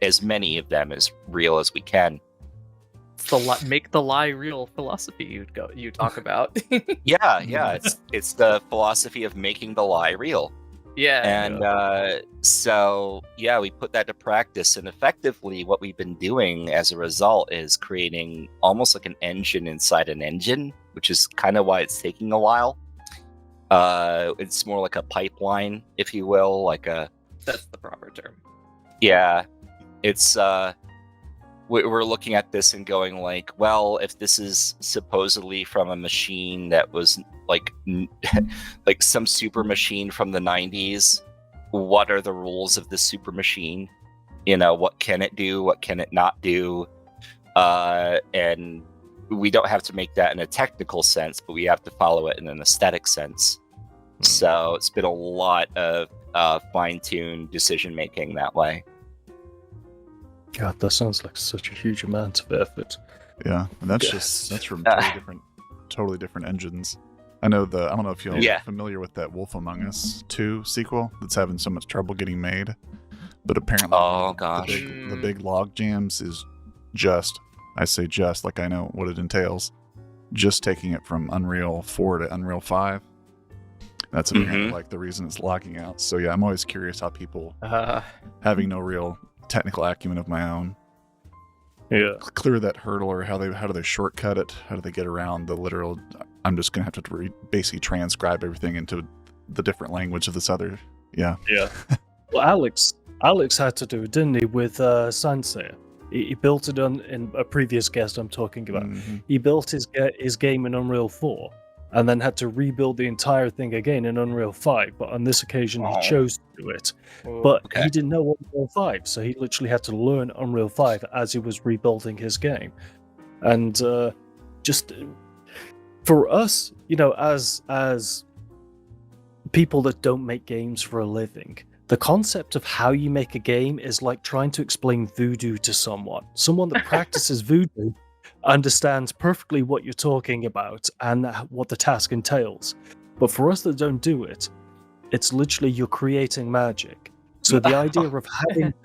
D: as many of them as real as we can.
E: It's make the lie real philosophy you talk about.
D: Yeah, it's the philosophy of making the lie real.
E: Yeah.
D: And so, yeah, we put that to practice. And effectively, what we've been doing as a result is creating almost like an engine inside an engine, which is kind of why it's taking a while. It's more like a pipeline, if you will, like a...
E: That's the proper term.
D: Yeah. It's... We're looking at this and going like, well, if this is supposedly from a machine that was like like some super machine from the 90s, what are the rules of this super machine? You know, what can it do? What can it not do? And we don't have to make that in a technical sense, but we have to follow it in an aesthetic sense. So it's been a lot of fine-tuned decision-making that way.
B: God, that sounds like such a huge amount of effort.
C: Yeah, and that's from totally different engines. I know I don't know if you're familiar with that Wolf Among Us 2 sequel that's having so much trouble getting made, but apparently, the big log jams is just, I say just like I know what it entails, just taking it from Unreal 4 to Unreal 5. That's apparently like the reason it's logging out. So yeah, I'm always curious how people having no real technical acumen of my own clear that hurdle, or how do they shortcut it, how do they get around the literal I'm just gonna have to basically transcribe everything into the different language of this other. Yeah.
B: Yeah. Well, Alex had to do it, didn't he, with Sansa? He built it on in a previous guest I'm talking about.
C: Mhm.
B: He built his game in Unreal 4, and then had to rebuild the entire thing again in Unreal 5. But on this occasion,
D: Oh.
B: he chose to do it.
E: Ooh.
B: But
D: Okay.
B: he didn't know Unreal 5, so he literally had to learn Unreal 5 as he was rebuilding his game. And just for us, as people that don't make games for a living, the concept of how you make a game is like trying to explain voodoo to someone. Someone that practices voodoo understands perfectly what you're talking about and what the task entails. But for us that don't do it, it's literally you're creating magic. So the idea of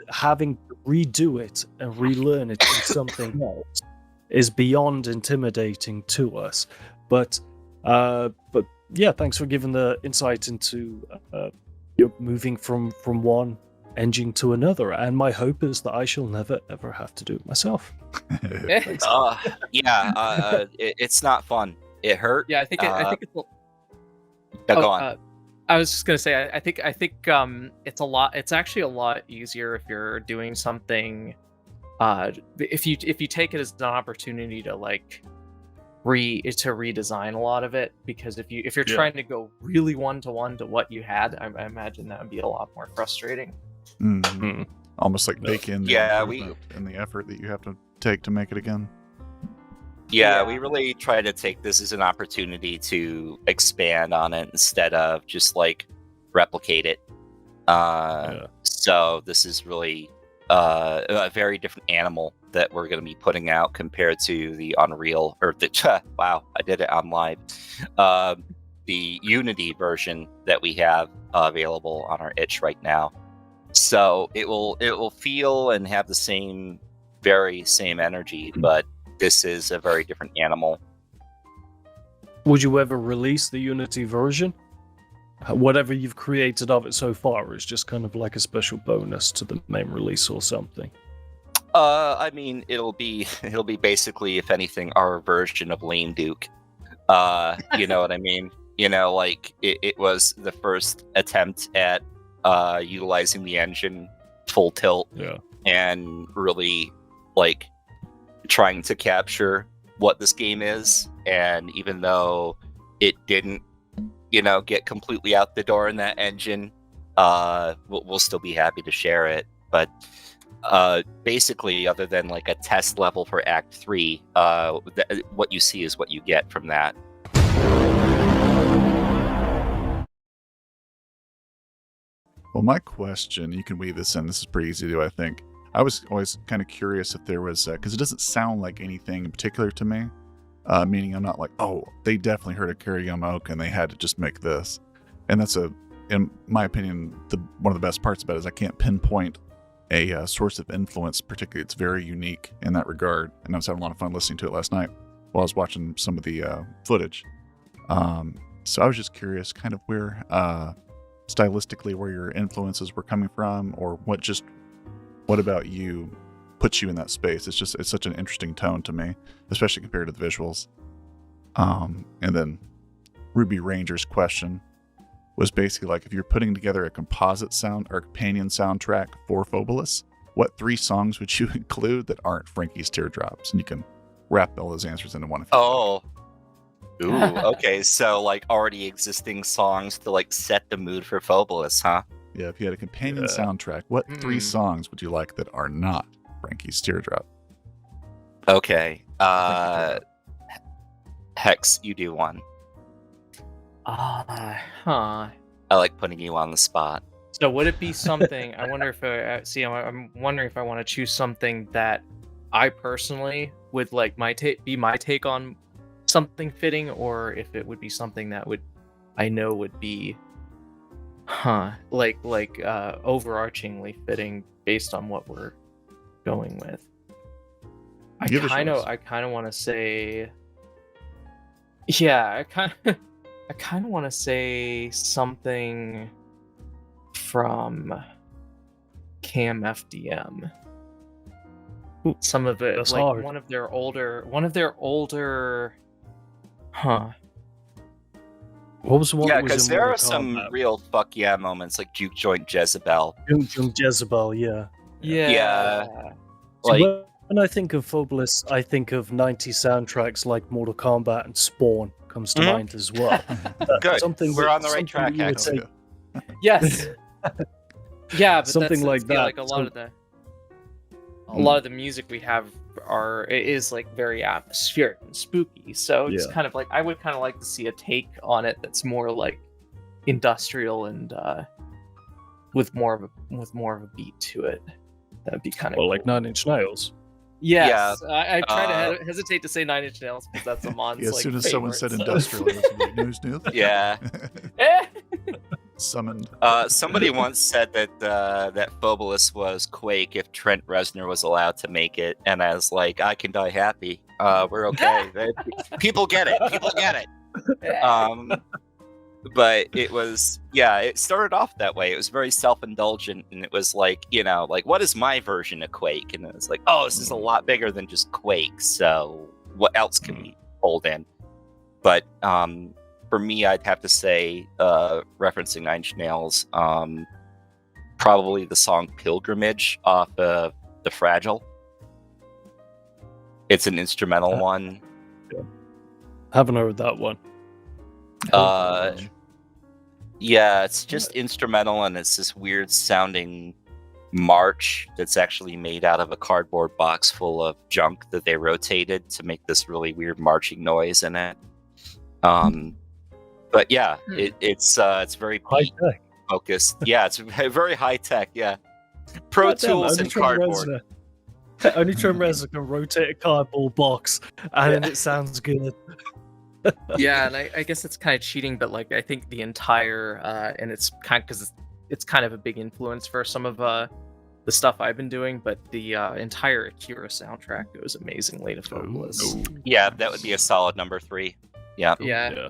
B: having to redo it and relearn it in something else is beyond intimidating to us. But yeah, thanks for giving the insight into you're moving from one engine to another, and my hope is that I shall never ever have to do it myself.
D: It's not fun. It hurt.
E: Yeah, I think it's.
D: Go on.
E: I was just gonna say, I think it's a lot. It's actually a lot easier if you're doing something. If you take it as an opportunity to like redesign a lot of it, because if you're trying to go really one-to-one to what you had, I imagine that would be a lot more frustrating.
C: Mhm. Almost like bake in and the effort that you have to take to make it again.
D: Yeah, we really try to take this as an opportunity to expand on it instead of just like replicate it. So this is really a very different animal that we're going to be putting out compared to the Unreal, or the wow, I did it on live. The Unity version that we have available on our itch right now. So it will feel and have the same energy, but this is a very different animal.
B: Would you ever release the Unity version? Whatever you've created of it so far is just kind of like a special bonus to the main release or something.
D: I mean, it'll be basically, if anything, our version of Lame Duke. You know what I mean? Like it was the first attempt at utilizing the engine full tilt, and really like trying to capture what this game is. And even though it didn't, get completely out the door in that engine, we'll still be happy to share it. But basically, other than like a test level for Act 3, what you see is what you get from that.
C: Well, my question, you can weave this in. This is pretty easy to do, I think. I was always kind of curious if there was, because it doesn't sound like anything in particular to me. Meaning I'm not like, oh, they definitely heard of Yamaoka and they had to just make this. And that's in my opinion, one of the best parts about it is I can't pinpoint a source of influence. Particularly, it's very unique in that regard. And I was having a lot of fun listening to it last night while I was watching some of the footage. So I was just curious, kind of where stylistically where your influences were coming from, or what about you puts you in that space. It's such an interesting tone to me, especially compared to the visuals. And then Ruby Ranger's question was basically like, if you're putting together a composite sound or companion soundtrack for Phobolis, what 3 songs would you include that aren't Frankie's Teardrops? And you can wrap all those answers into one. If you
D: Ooh, okay. So like already existing songs to like set the mood for Phobolis, huh?
C: Yeah, if you had a companion soundtrack, what 3 songs would you like that are not Frankie's Teardrop?
D: Okay. Hex, you do one.
E: Huh.
D: I like putting you on the spot.
E: So would it be something? I wonder if I'm wondering if I want to choose something that I personally would like be my take on something fitting, or if it would be something that would be overarchingly fitting based on what we're going with. I kind of want to say, I kind of want to say something from Cam FDM. Some of it,
B: That's
E: like
B: hard.
E: one of their older,
B: What was the one
D: Yeah,
B: that was
D: because
B: in
D: there
B: Mortal
D: are some
B: Kombat?
D: real fuck yeah moments, like Juke Joint Jezebel.
B: From Jezebel, yeah.
D: Yeah.
B: See,
D: Like,
B: when I think of Phobolis, I think of 90s soundtracks like Mortal Kombat and Spawn comes to
D: Mhm.
B: mind as well.
D: good.
B: Something
D: We're
B: that-
D: on the right
B: something
D: track,
B: that you would
D: actually.
B: say-
E: Yes. Yeah, but
B: Something
E: that's
B: like
E: feel
B: that.
E: like a lot
B: So-
E: of the music we have is like very atmospheric and spooky. So it's
B: Yeah.
E: kind of like I would kind of like to see a take on it that's more like industrial and with more of a beat to it. That'd be kind of
B: Well, like 9 Inch Nails.
E: Yes, I try
D: uh,
E: to hesitate to say Nine Inch Nails because that's Amon's
C: Yeah, as
E: like,
C: soon as someone said
E: favorite, so-
C: industrial, it was like, news.
D: Yeah.
E: Eh.
C: Summoned.
D: Somebody once said that that Phobolis was Quake if Trent Reznor was allowed to make it, and I was like, I can die happy. We're okay. People get it. People get it. But it was, yeah, it started off that way. It was very self-indulgent, and it was like, like, what is my version of Quake? And it was like, oh, this is a lot bigger than just Quake, so what else can we hold in? But for me, I'd have to say, referencing Nine Inch Nails, probably the song Pilgrimage off of The Fragile. It's an instrumental one.
B: Haven't heard that one.
D: Yeah, it's just instrumental, and it's this weird sounding march that's actually made out of a cardboard box full of junk that they rotated to make this really weird marching noise in it. But yeah, it's very
B: High
D: beat
B: tech.
D: focused. Yeah, it's very high tech. Yeah, Pro
B: Goddamn,
D: Tools
B: only
D: and
B: Trent
D: cardboard.
B: Reznor- Only Trent Reznor can rotate a cardboard box, and it sounds good.
E: Yeah, and I guess it's kind of cheating, but like I think the entire and it's kind of because it's kind of a big influence for some of the stuff I've been doing, but the entire Akira soundtrack goes amazingly to Phobolis.
D: Yeah, that would be a solid number 3. Yeah.
E: Yeah.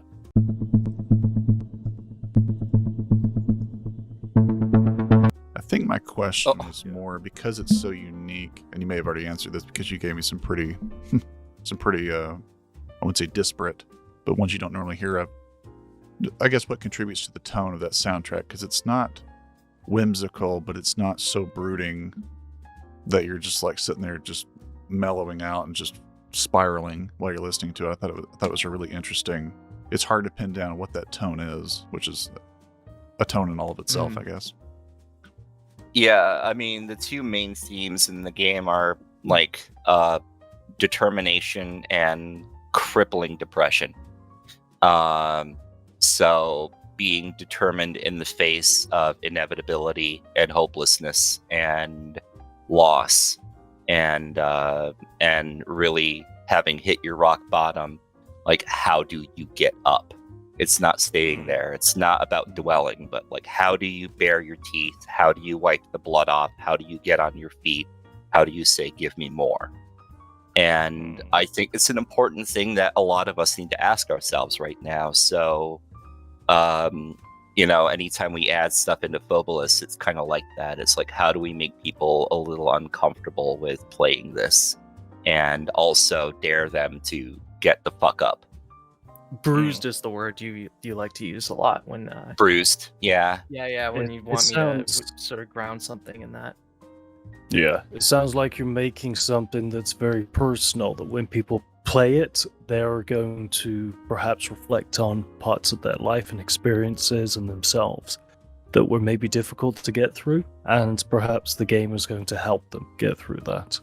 C: I think my question
D: Oh.
C: is more because it's so unique, and you may have already answered this because you gave me some pretty, I wouldn't say disparate, but ones you don't normally hear of. I guess what contributes to the tone of that soundtrack, because it's not whimsical, but it's not so brooding that you're just like sitting there just mellowing out and just spiraling while you're listening to it. I thought it was a really interesting. It's hard to pin down what that tone is, which is a tone in all of itself, I guess.
D: Yeah, I mean, the two main themes in the game are like determination and crippling depression. So being determined in the face of inevitability and hopelessness and loss, and really having hit your rock bottom, like, how do you get up? It's not staying there. It's not about dwelling, but like, how do you bare your teeth? How do you wipe the blood off? How do you get on your feet? How do you say, give me more? And I think it's an important thing that a lot of us need to ask ourselves right now. So, anytime we add stuff into Phobolis, it's kind of like that. It's like, how do we make people a little uncomfortable with playing this and also dare them to get the fuck up?
E: Bruised is the word you like to use a lot when
D: Bruised, yeah.
E: when
B: It-
E: you
B: it
E: want me
B: sounds-
E: to sort of ground something in that.
B: Yeah, it sounds like you're making something that's very personal, that when people play it, they're going to perhaps reflect on parts of their life and experiences and themselves that were maybe difficult to get through, and perhaps the game is going to help them get through that.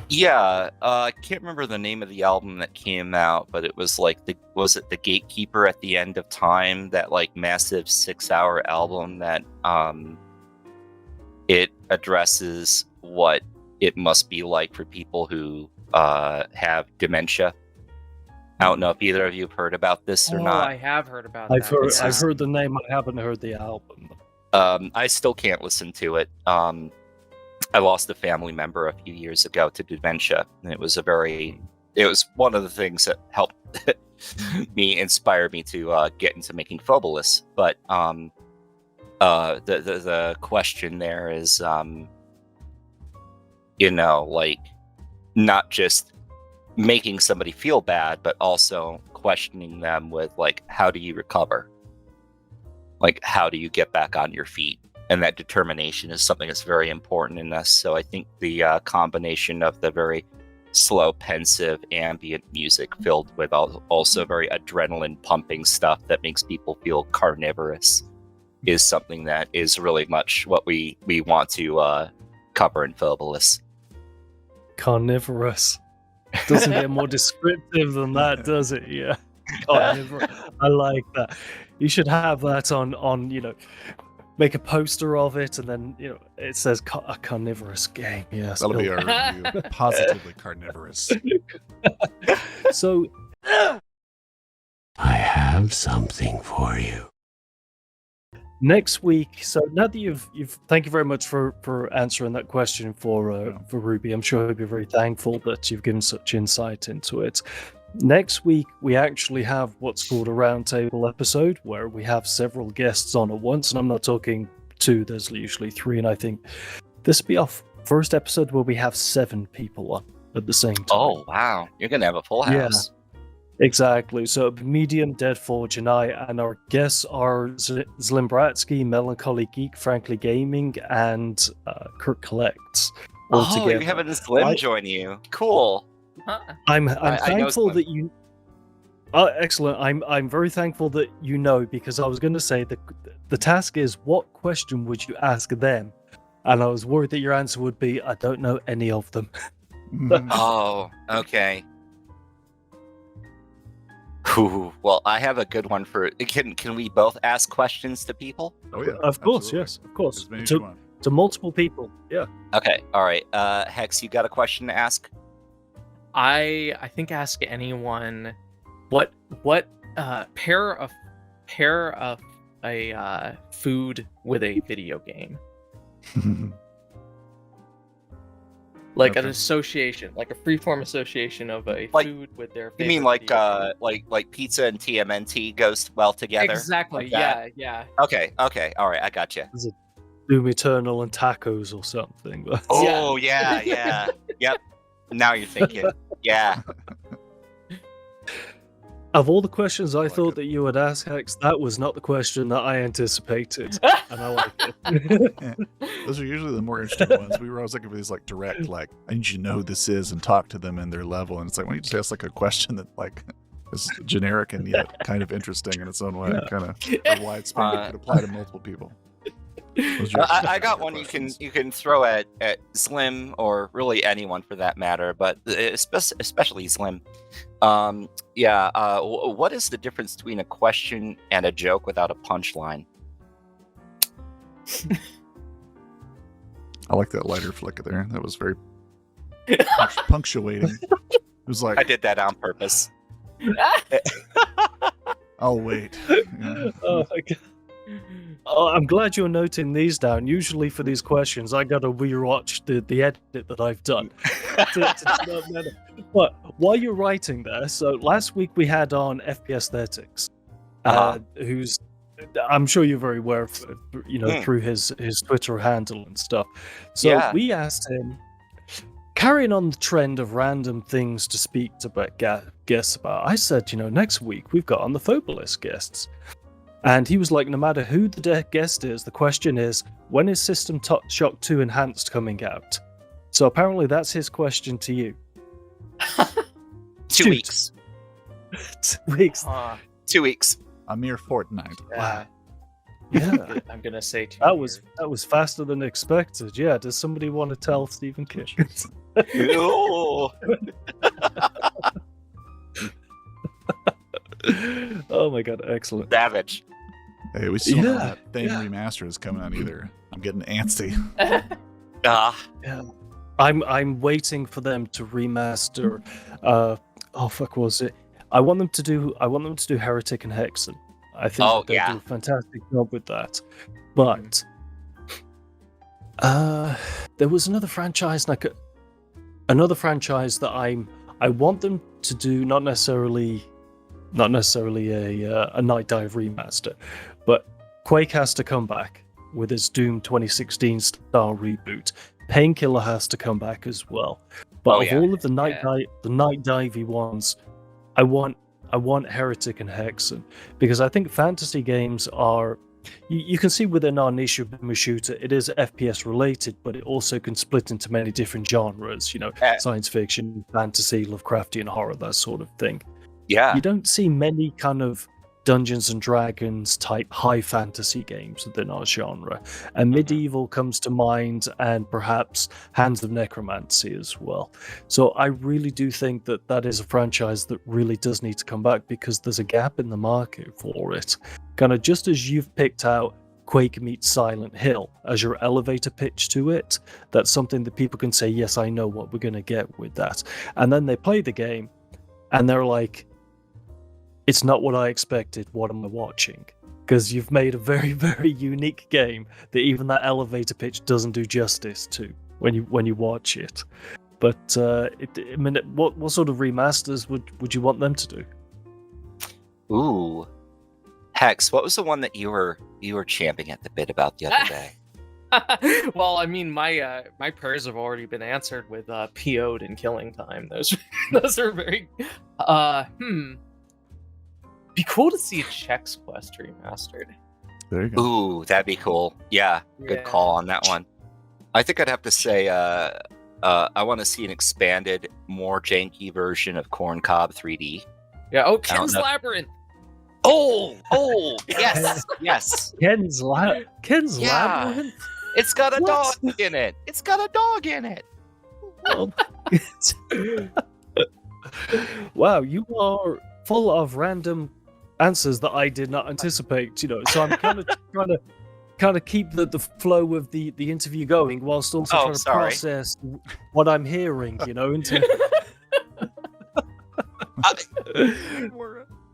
D: Yeah, I can't remember the name of the album that came out, but it was like was it The Gatekeeper at the End of Time, that like massive 6-hour album that it addresses what it must be like for people who have dementia. I don't know if either of you have heard about this or not.
E: I have heard about
B: I've
E: that.
B: I've heard the name, I haven't heard the album.
D: I still can't listen to it. I lost a family member a few years ago to dementia, and it was one of the things that helped inspire me to get into making Phobolis. But the question there is, like, not just making somebody feel bad, but also questioning them with like, how do you recover? Like, how do you get back on your feet? And that determination is something that's very important in this. So I think the combination of the very slow, pensive, ambient music filled with also very adrenaline pumping stuff that makes people feel carnivorous is something that is really much what we want to cover in Phobolis.
B: Carnivorous. Doesn't get more descriptive than that, does it? Yeah. Carnivorous. I like that. You should have that on make a poster of it, and then it says a carnivorous game. Yes,
C: That'll be our review. Positively carnivorous.
B: So,
A: I have something for you.
B: next week. So now that you've thank you very much for answering that question for Ruby. I'm sure he'll be very thankful that you've given such insight into it. Next week we actually have what's called a roundtable episode where we have several guests on at once, and I'm not talking two. There's usually three, and I think this will be our first episode where we have 7 people on at the same time.
D: Oh wow, you're gonna have a full house.
B: Yeah, exactly. So Medium, Deadforge, and I, and our guests are Zlimbratsky, Melancholy Geek, Frankly Gaming, and Kurt Collects.
D: Oh, you're having Slim join you. Cool.
B: I'm thankful that you. Excellent. I'm very thankful that you know, because I was going to say the task is, what question would you ask them, and I was worried that your answer would be, I don't know any of them.
D: Oh, okay. Ooh, well, I have a good one for. Can we both ask questions to people?
C: Oh yeah,
B: of course,
C: absolutely.
B: yes, of course,
C: As many as you want.
B: to multiple people. Yeah.
D: Okay, all right. Hex, you got a question to ask?
E: I think ask anyone what pair of a food with a video game, like an association, like a freeform association of a food with their.
D: You mean like pizza and TMNT goes well together?
E: Exactly.
D: Like
E: yeah.
D: Okay. All right. I got you.
B: Is it Doom Eternal and tacos or something?
D: Oh yeah. Yep. Now you're thinking. Yeah.
B: Of all the questions I thought that you would ask, Hex, that was not the question that I anticipated, and I like it.
C: Yeah. Those are usually the more interesting ones. We were always looking for these like direct, like, I need you to know who this is and talk to them in their level. And it's like, why don't you just ask like a question that like is generic and yet kind of interesting in its own way, kind of a wide span that could apply to multiple people.
D: I got one you can throw at Slim, or really anyone for that matter, but especially Slim. What is the difference between a question and a joke without a punchline?
C: I like that lighter flick there. That was very punctuating. It was like,
D: I did that on purpose.
C: I'll wait. Yeah.
B: Oh my God. Oh, I'm glad you're noting these down. Usually for these questions, I gotta rewatch the edit that I've done. But while you're writing there, so last week we had on FPS Thetics, who's, I'm sure you're very aware of, through his Twitter handle and stuff. So we asked him, carrying on the trend of random things to speak to guests about, I said, next week we've got on the Phobolis guests. And he was like, no matter who the guest is, the question is, when is System Shock 2 Enhanced coming out? So apparently that's his question to you.
D: 2 weeks.
B: 2 weeks.
D: 2 weeks.
C: A mere fortnight.
B: Wow. Yeah.
E: I'm gonna say 2
B: that was faster than expected. Yeah. Does somebody want to tell Stephen King? Oh my God! Excellent.
D: Savage.
C: Hey, we still know that Thing Remastered is coming out either. I'm getting antsy.
B: Yeah. I'm waiting for them to remaster. What was it? I want them to do Heretic and Hexen. I think they do a fantastic job with that. But there was another franchise that I want them to do, not necessarily a Night Dive remaster, but Quake has to come back with its Doom 2016 style reboot. Painkiller has to come back as well. But
D: Oh,
B: of
D: yeah.
B: all of the
E: Yeah.
B: the night divey ones, I want Heretic and Hexen, because I think fantasy games are. You can see within our niche of Boomer Shooter, it is FPS related, but it also can split into many different genres.
D: Uh,
B: Science fiction, fantasy, Lovecraftian horror, that sort of thing.
D: yeah.
B: You don't see many kind of Dungeons and Dragons type high fantasy games within our genre, and medieval comes to mind, and perhaps Hands of Necromancy as well. So I really do think that that is a franchise that really does need to come back, because there's a gap in the market for it. Kind of just as you've picked out Quake meets Silent Hill as your elevator pitch to it, that's something that people can say, yes, I know what we're going to get with that. And then they play the game and they're like, it's not what I expected. What am I watching? Because you've made a very, very unique game that even that elevator pitch doesn't do justice to when you watch it. But what sort of remasters would you want them to do?
D: Ooh. Hex, what was the one that you were champing at the bit about the other day?
E: Well, I mean, my prayers have already been answered with PO'd and Killing Time. Those are very be cool to see Chex Quest remastered.
C: There you go.
D: Ooh, that'd be cool. Yeah, good
E: Yeah.
D: call on that one. I think I'd have to say I want to see an expanded, more janky version of Corn Cob 3D.
E: Yeah. Oh,
D: don't
E: Ken's
D: know.
E: Labyrinth.
D: Oh, yes, yes.
B: Ken's
D: Yeah.
B: Labyrinth?
D: It's got a
B: What?
D: dog in it. It's got a dog in it.
B: Oh. Wow, you are full of random answers that I did not anticipate, so I'm kind of trying to keep the flow of the interview going, whilst also
D: Oh,
B: trying to
D: sorry.
B: process what I'm hearing, into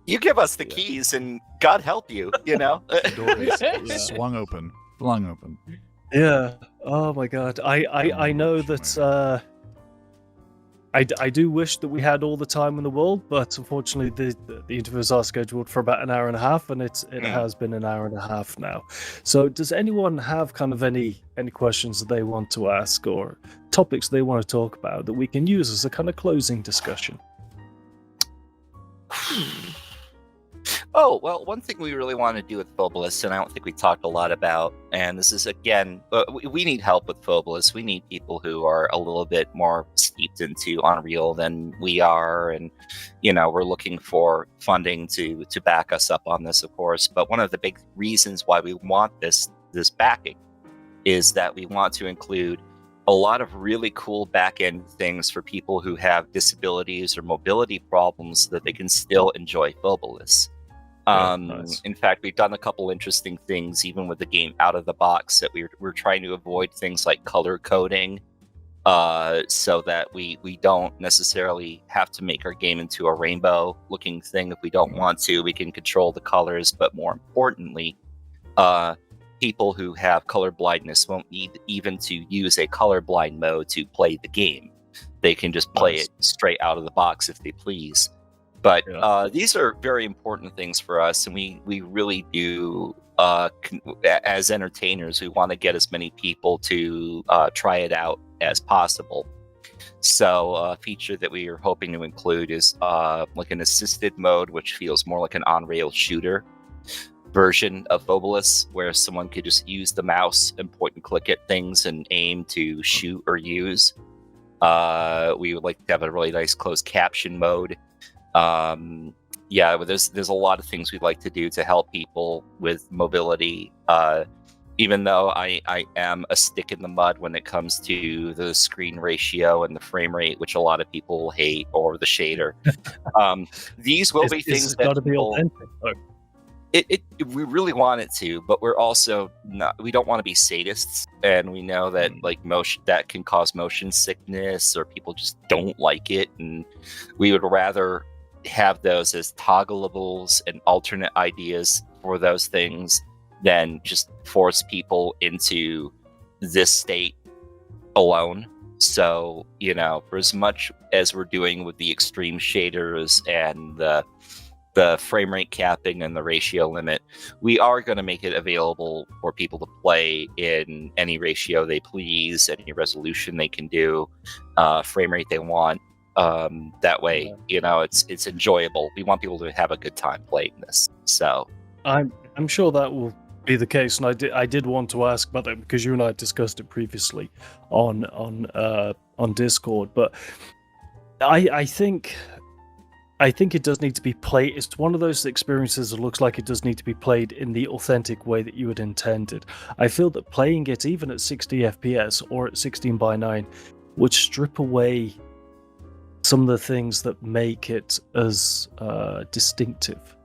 D: You give us the keys, and God help you.
C: The door is
B: Yeah.
C: flung open.
B: Yeah. Oh my god. I know that I do wish that we had all the time in the world, but unfortunately the interviews are scheduled for about an hour and a half, and it has been an hour and a half now. So does anyone have kind of any questions that they want to ask, or topics they want to talk about that we can use as a kind of closing discussion?
D: Oh, well, one thing we really want to do with Phobolis, and I don't think we talked a lot about, and this is, again, we need help with Phobolis. We need people who are a little bit more steeped into Unreal than we are, and, we're looking for funding to back us up on this, of course. But one of the big reasons why we want this backing is that we want to include a lot of really cool back-end things for people who have disabilities or mobility problems, so that they can still enjoy Phobolis.
B: Nice.
D: In fact, we've done a couple interesting things, even with the game out of the box, that we're trying to avoid things like color coding, so that we don't necessarily have to make our game into a rainbow looking thing. If we don't want to, we can control the colors, but more importantly, people who have color blindness won't need even to use a colorblind mode to play the game. They can just play
B: Nice.
D: it straight out of the box if they please. But
B: Yeah.
D: these are very important things for us, and we really do, as entertainers, we want to get as many people to try it out as possible. So a feature that we are hoping to include is like an assisted mode, which feels more like an on-rail shooter version of Phobolis, where someone could just use the mouse and point and click at things and aim to shoot or use. We would like to have a really nice closed caption mode. But there's a lot of things we'd like to do to help people with mobility. Even though I am a stick in the mud when it comes to the screen ratio and the frame rate, which a lot of people hate, or the shader. These will be things that
B: got to be
D: people-
B: authentic. though.
D: we really want it to, but we're also not. We don't want to be sadists, and we know that like motion that can cause motion sickness, or people just don't like it, and we would rather have those as toggleables and alternate ideas for those things than just force people into this state alone. So, for as much as we're doing with the extreme shaders and the the frame rate capping and the ratio limit, we are going to make it available for people to play in any ratio they please, any resolution they can do, frame rate they want. That way, it's enjoyable. We want people to have a good time playing this. So
B: I'm sure that will be the case, and I did want to ask about that because you and I discussed it previously on Discord, but I think it does need to be played. It's one of those experiences that looks like it does need to be played in the authentic way that you had intended. I feel that playing it even at 60 FPS or at 16:9 would strip away some of the things that make it as distinctive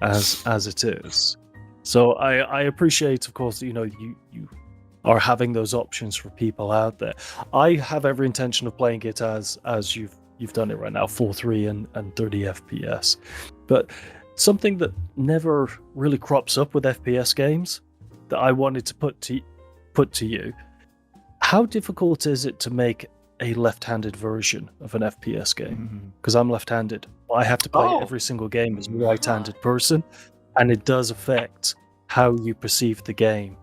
B: as it is. So I appreciate, of course, you are having those options for people out there. I have every intention of playing it as you've done it right now, 4:3 and 30 FPS. But something that never really crops up with FPS games that I wanted to put to you: how difficult is it to make a left-handed version of an FPS game? Because I'm left-handed, but I have to play every single game as a right-handed person, and it does affect how you perceive the game.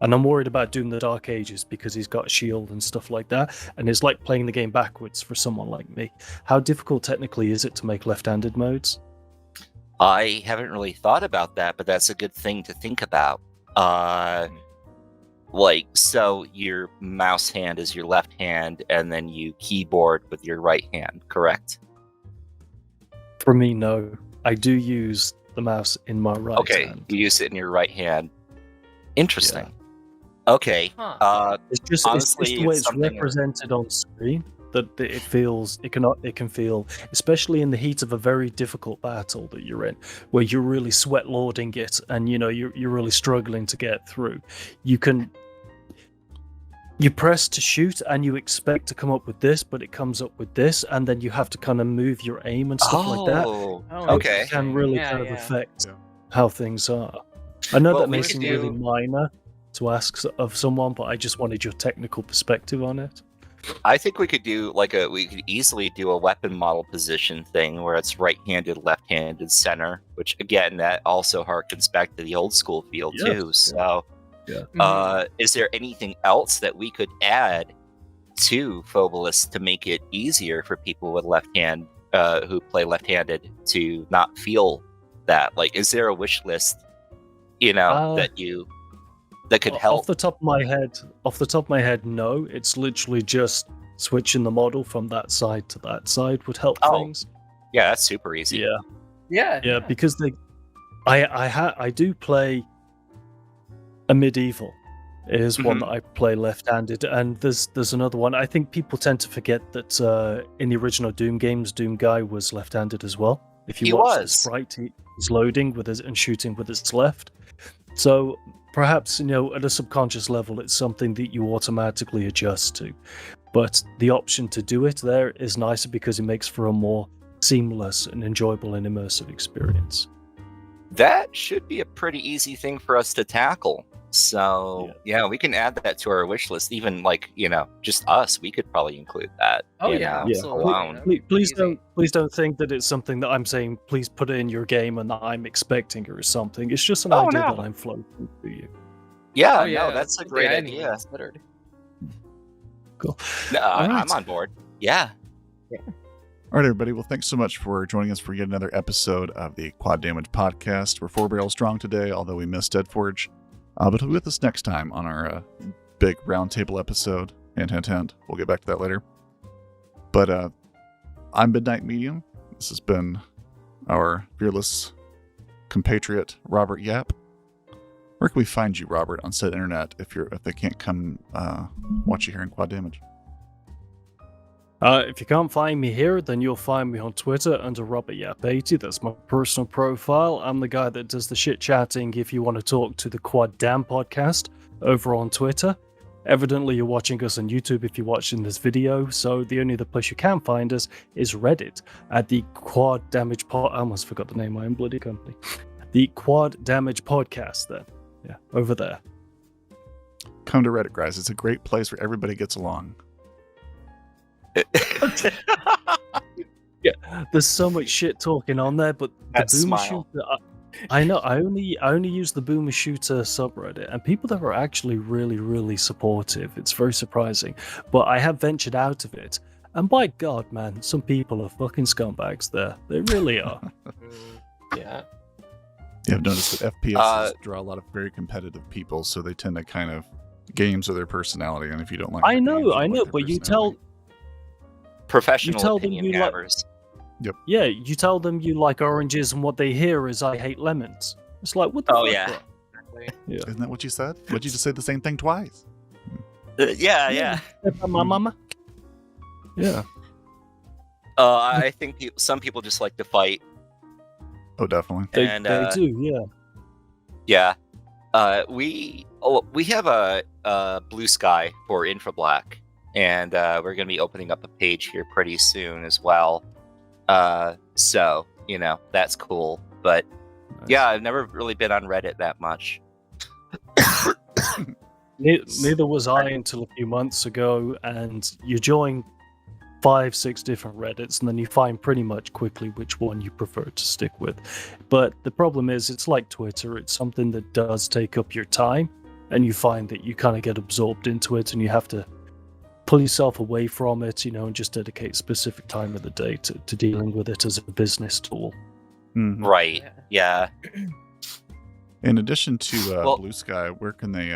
B: And I'm worried about doing the Dark Ages because he's got a shield and stuff like that, and it's like playing the game backwards for someone like me. How difficult technically is it to make left-handed modes?
D: I haven't really thought about that, but that's a good thing to think about. So your mouse hand is your left hand, and then you keyboard with your right hand, correct?
B: For me, no. I do use the mouse in my right hand.
D: You use it in your right hand. Interesting.
B: Yeah.
D: Okay.
B: It's just
D: honestly,
B: it's the way it's represented on screen that it can feel, especially in the heat of a very difficult battle that you're in, where you're really sweat lording it, and you're really struggling to get through. You press to shoot and you expect to come up with this, but it comes up with this, and then you have to kind of move your aim and stuff like that.
D: Okay.
B: It can really affect how things are. I know that may seem really minor to ask of someone, but I just wanted your technical perspective on it.
D: I think we could do we could easily do a weapon model position thing where it's right-handed, left-handed, center, which again, that also harkens back to the old school feel too. So is there anything else that we could add to Phobolis to make it easier for people with left hand who play left-handed to not feel that? Like, is there a wish list, that could help?
B: Off the top of my head, no. It's literally just switching the model from that side to that side would help things.
D: Yeah, that's super easy.
B: Yeah. Because I do play a medieval. It is one that I play left-handed, and there's another one. I think people tend to forget that in the original Doom games, Doom Guy was left-handed as well. If you watch the sprite, he's loading and shooting with his left. So perhaps, at a subconscious level, it's something that you automatically adjust to. But the option to do it there is nicer because it makes for a more seamless and enjoyable and immersive experience.
D: That should be a pretty easy thing for us to tackle. So we can add that to our wish list. Even just us, we could probably include that.
E: Absolutely.
B: Please don't think that it's something that I'm saying. Please put it in your game and that I'm expecting or something. It's just an idea that I'm floating to you.
D: That's a great idea.
B: Cool.
D: No, I'm on board. Yeah.
C: All right, everybody. Well, thanks so much for joining us for yet another episode of the Quad Damage Podcast. We're 4 barrels strong today, although we missed Deadforge. But he'll be with us next time on our big roundtable episode. Hint, hint, hint. We'll get back to that later. But I'm Midnight Medium. This has been our fearless compatriot, Robert Yapp. Where can we find you, Robert, on said internet if they can't come watch you here in Quad Damage?
B: If you can't find me here, then you'll find me on Twitter under RobertYap80. That's my personal profile. I'm the guy that does the shit chatting if you want to talk to the Quad Dam podcast over on Twitter. Evidently, you're watching us on YouTube if you're watching this video, so the only other place you can find us is Reddit at the Quad Damage I almost forgot the name of my own bloody company. The Quad Damage Podcast, then. Yeah, over there.
C: Come to Reddit, guys. It's a great place where everybody gets along.
B: Yeah. There's so much shit talking on there, but the
D: That
B: Boomer
D: smile.
B: Shooter. I know. I only use the Boomer Shooter subreddit, and people there are actually really, really supportive. It's very surprising. But I have ventured out of it, and by God, man, some people are fucking scumbags there. They really are.
E: Yeah.
C: Yeah, I've noticed that FPSs draw a lot of very competitive people, so they tend to kind of games are their personality, and if you don't like,
B: I
C: their
B: know,
C: games, you
B: I
C: don't
B: know,
C: like
B: but
C: their
B: you tell.
C: personality.
D: Professional
B: tell them
D: opinion
B: you like-
D: gabbers.
B: Yeah, you tell them you like oranges, and what they hear is I hate lemons. It's like, what the
D: Oh,
B: fuck,
D: yeah.
B: bro? Yeah.
C: Isn't that what you said? What'd you just say the same thing twice?
D: Yeah.
B: My mama. Yeah.
D: I think some people just like to fight.
C: Oh, definitely.
B: They,
D: And,
B: they do, yeah.
D: Yeah. We have a Blue Sky for Infrablack, and we're going to be opening up a page here pretty soon as well. So, that's cool. But
B: Nice.
D: yeah, I've never really been on Reddit that much.
B: Neither was I until a few months ago, and you join 5-6 different Reddits, and then you find pretty much quickly which one you prefer to stick with. But the problem is, it's like Twitter, it's something that does take up your time, and you find that you kind of get absorbed into it, and you have to pull yourself away from it, and just dedicate specific time of the day to dealing with it as a business tool.
C: Mhm.
D: Right. Yeah.
C: In addition to
D: Well-
C: Blue Sky, where can they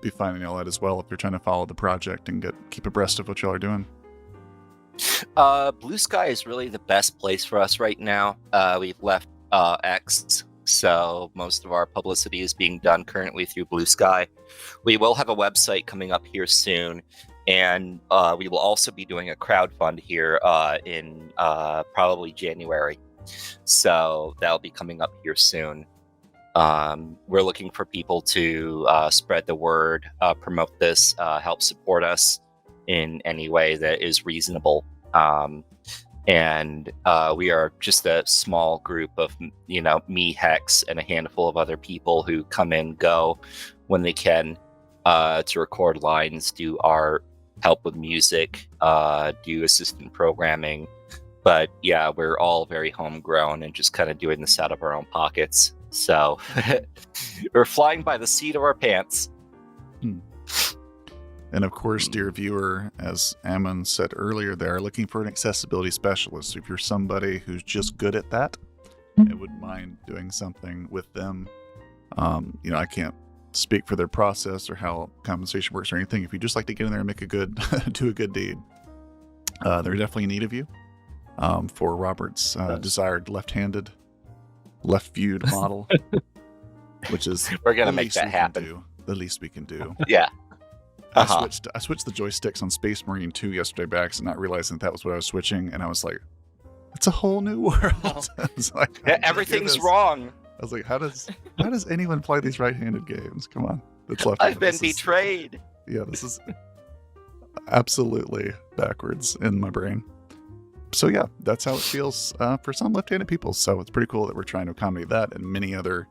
C: be finding y'all at as well if they're trying to follow the project and keep abreast of what y'all are doing?
D: Blue Sky is really the best place for us right now. We've left X, so most of our publicity is being done currently through Blue Sky. We will have a website coming up here soon, and we will also be doing a crowdfund here in probably January. So that'll be coming up here soon. We're looking for people to spread the word, promote this, help support us in any way that is reasonable. And we are just a small group of, me, Hex, and a handful of other people who come and go when they can to record lines, do art, help with music, do assistant programming. But yeah, we're all very homegrown and just kind of doing this out of our own pockets. So we're flying by the seat of our pants.
C: And of course, dear viewer, as Amon said earlier, they are looking for an accessibility specialist. If you're somebody who's just good at that and wouldn't mind doing something with them, I can't speak for their process or how compensation works or anything. If you just like to get in there and make do a good deed, they're definitely in need of you. For Robert's desired left-viewed model, which is
D: We're gonna
C: the
D: make
C: least
D: that
C: we can
D: happen.
C: do. The least we can do.
D: Yeah. Uh-huh.
C: I switched the joysticks on Space Marine 2 yesterday by accident, not realizing that was what I was switching, and I was like, "It's a whole new world." I was like, "How did I do
D: Everything's
C: this?"
D: wrong.
C: I was like, "How does anyone play these right-handed games? Come on, that's left.
D: I've been betrayed.
C: Yeah, this is absolutely backwards in my brain. So yeah, that's how it feels for some left-handed people. So it's pretty cool that we're trying to accommodate that and many other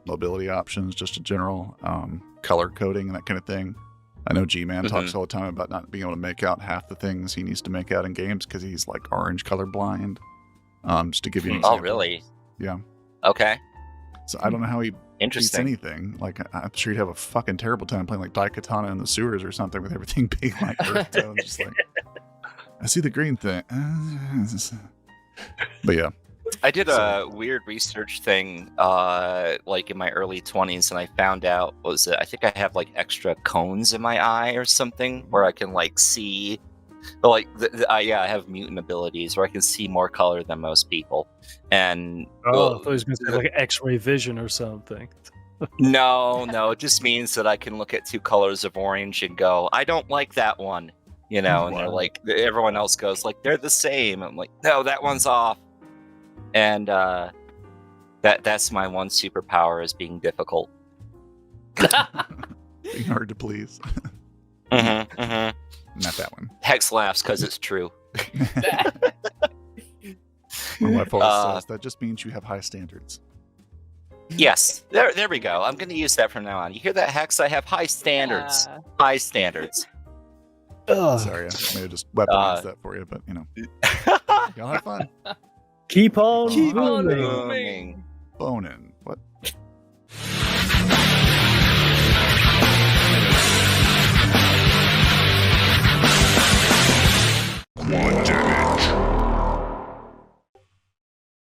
C: mobility options, just a general color coding and that kind of thing. I know G-Man talks all the time about not being able to make out half the things he needs to make out in games because he's like orange color blind. Just to give you an example.
D: Oh, really?
C: Yeah.
D: Okay.
C: So I don't know how he beats
D: Interesting.
C: anything. Like I'm sure he'd have a fucking terrible time playing like Daikatana in the sewers or something with everything being like earth tones. Just like, I see the green thing. But yeah.
D: I did a weird research thing like in my early 20s, and I found out I think I have like extra cones in my eye or something where I can like see, like I have mutant abilities where I can see more color than most people. And
B: I thought it was going to say like X-ray vision or something.
D: no, it just means that I can look at two colors of orange and go, I don't like that one, and they're like, everyone else goes like, they're the same. I'm like, no, that one's off. And that's my one superpower, is being difficult.
C: Being hard to please.
D: Not
C: Not that one.
D: Hex laughs because it's true.
C: Well, my fault says that just means you have high standards.
D: Yes, there we go. I'm going to use that from now on. You hear that, Hex? I have high standards. High standards.
C: Sorry, I may have just weaponized that for you, but Y'all have fun.
B: Keep on
C: Keep on
B: booming.
D: Booming.
C: Bonin.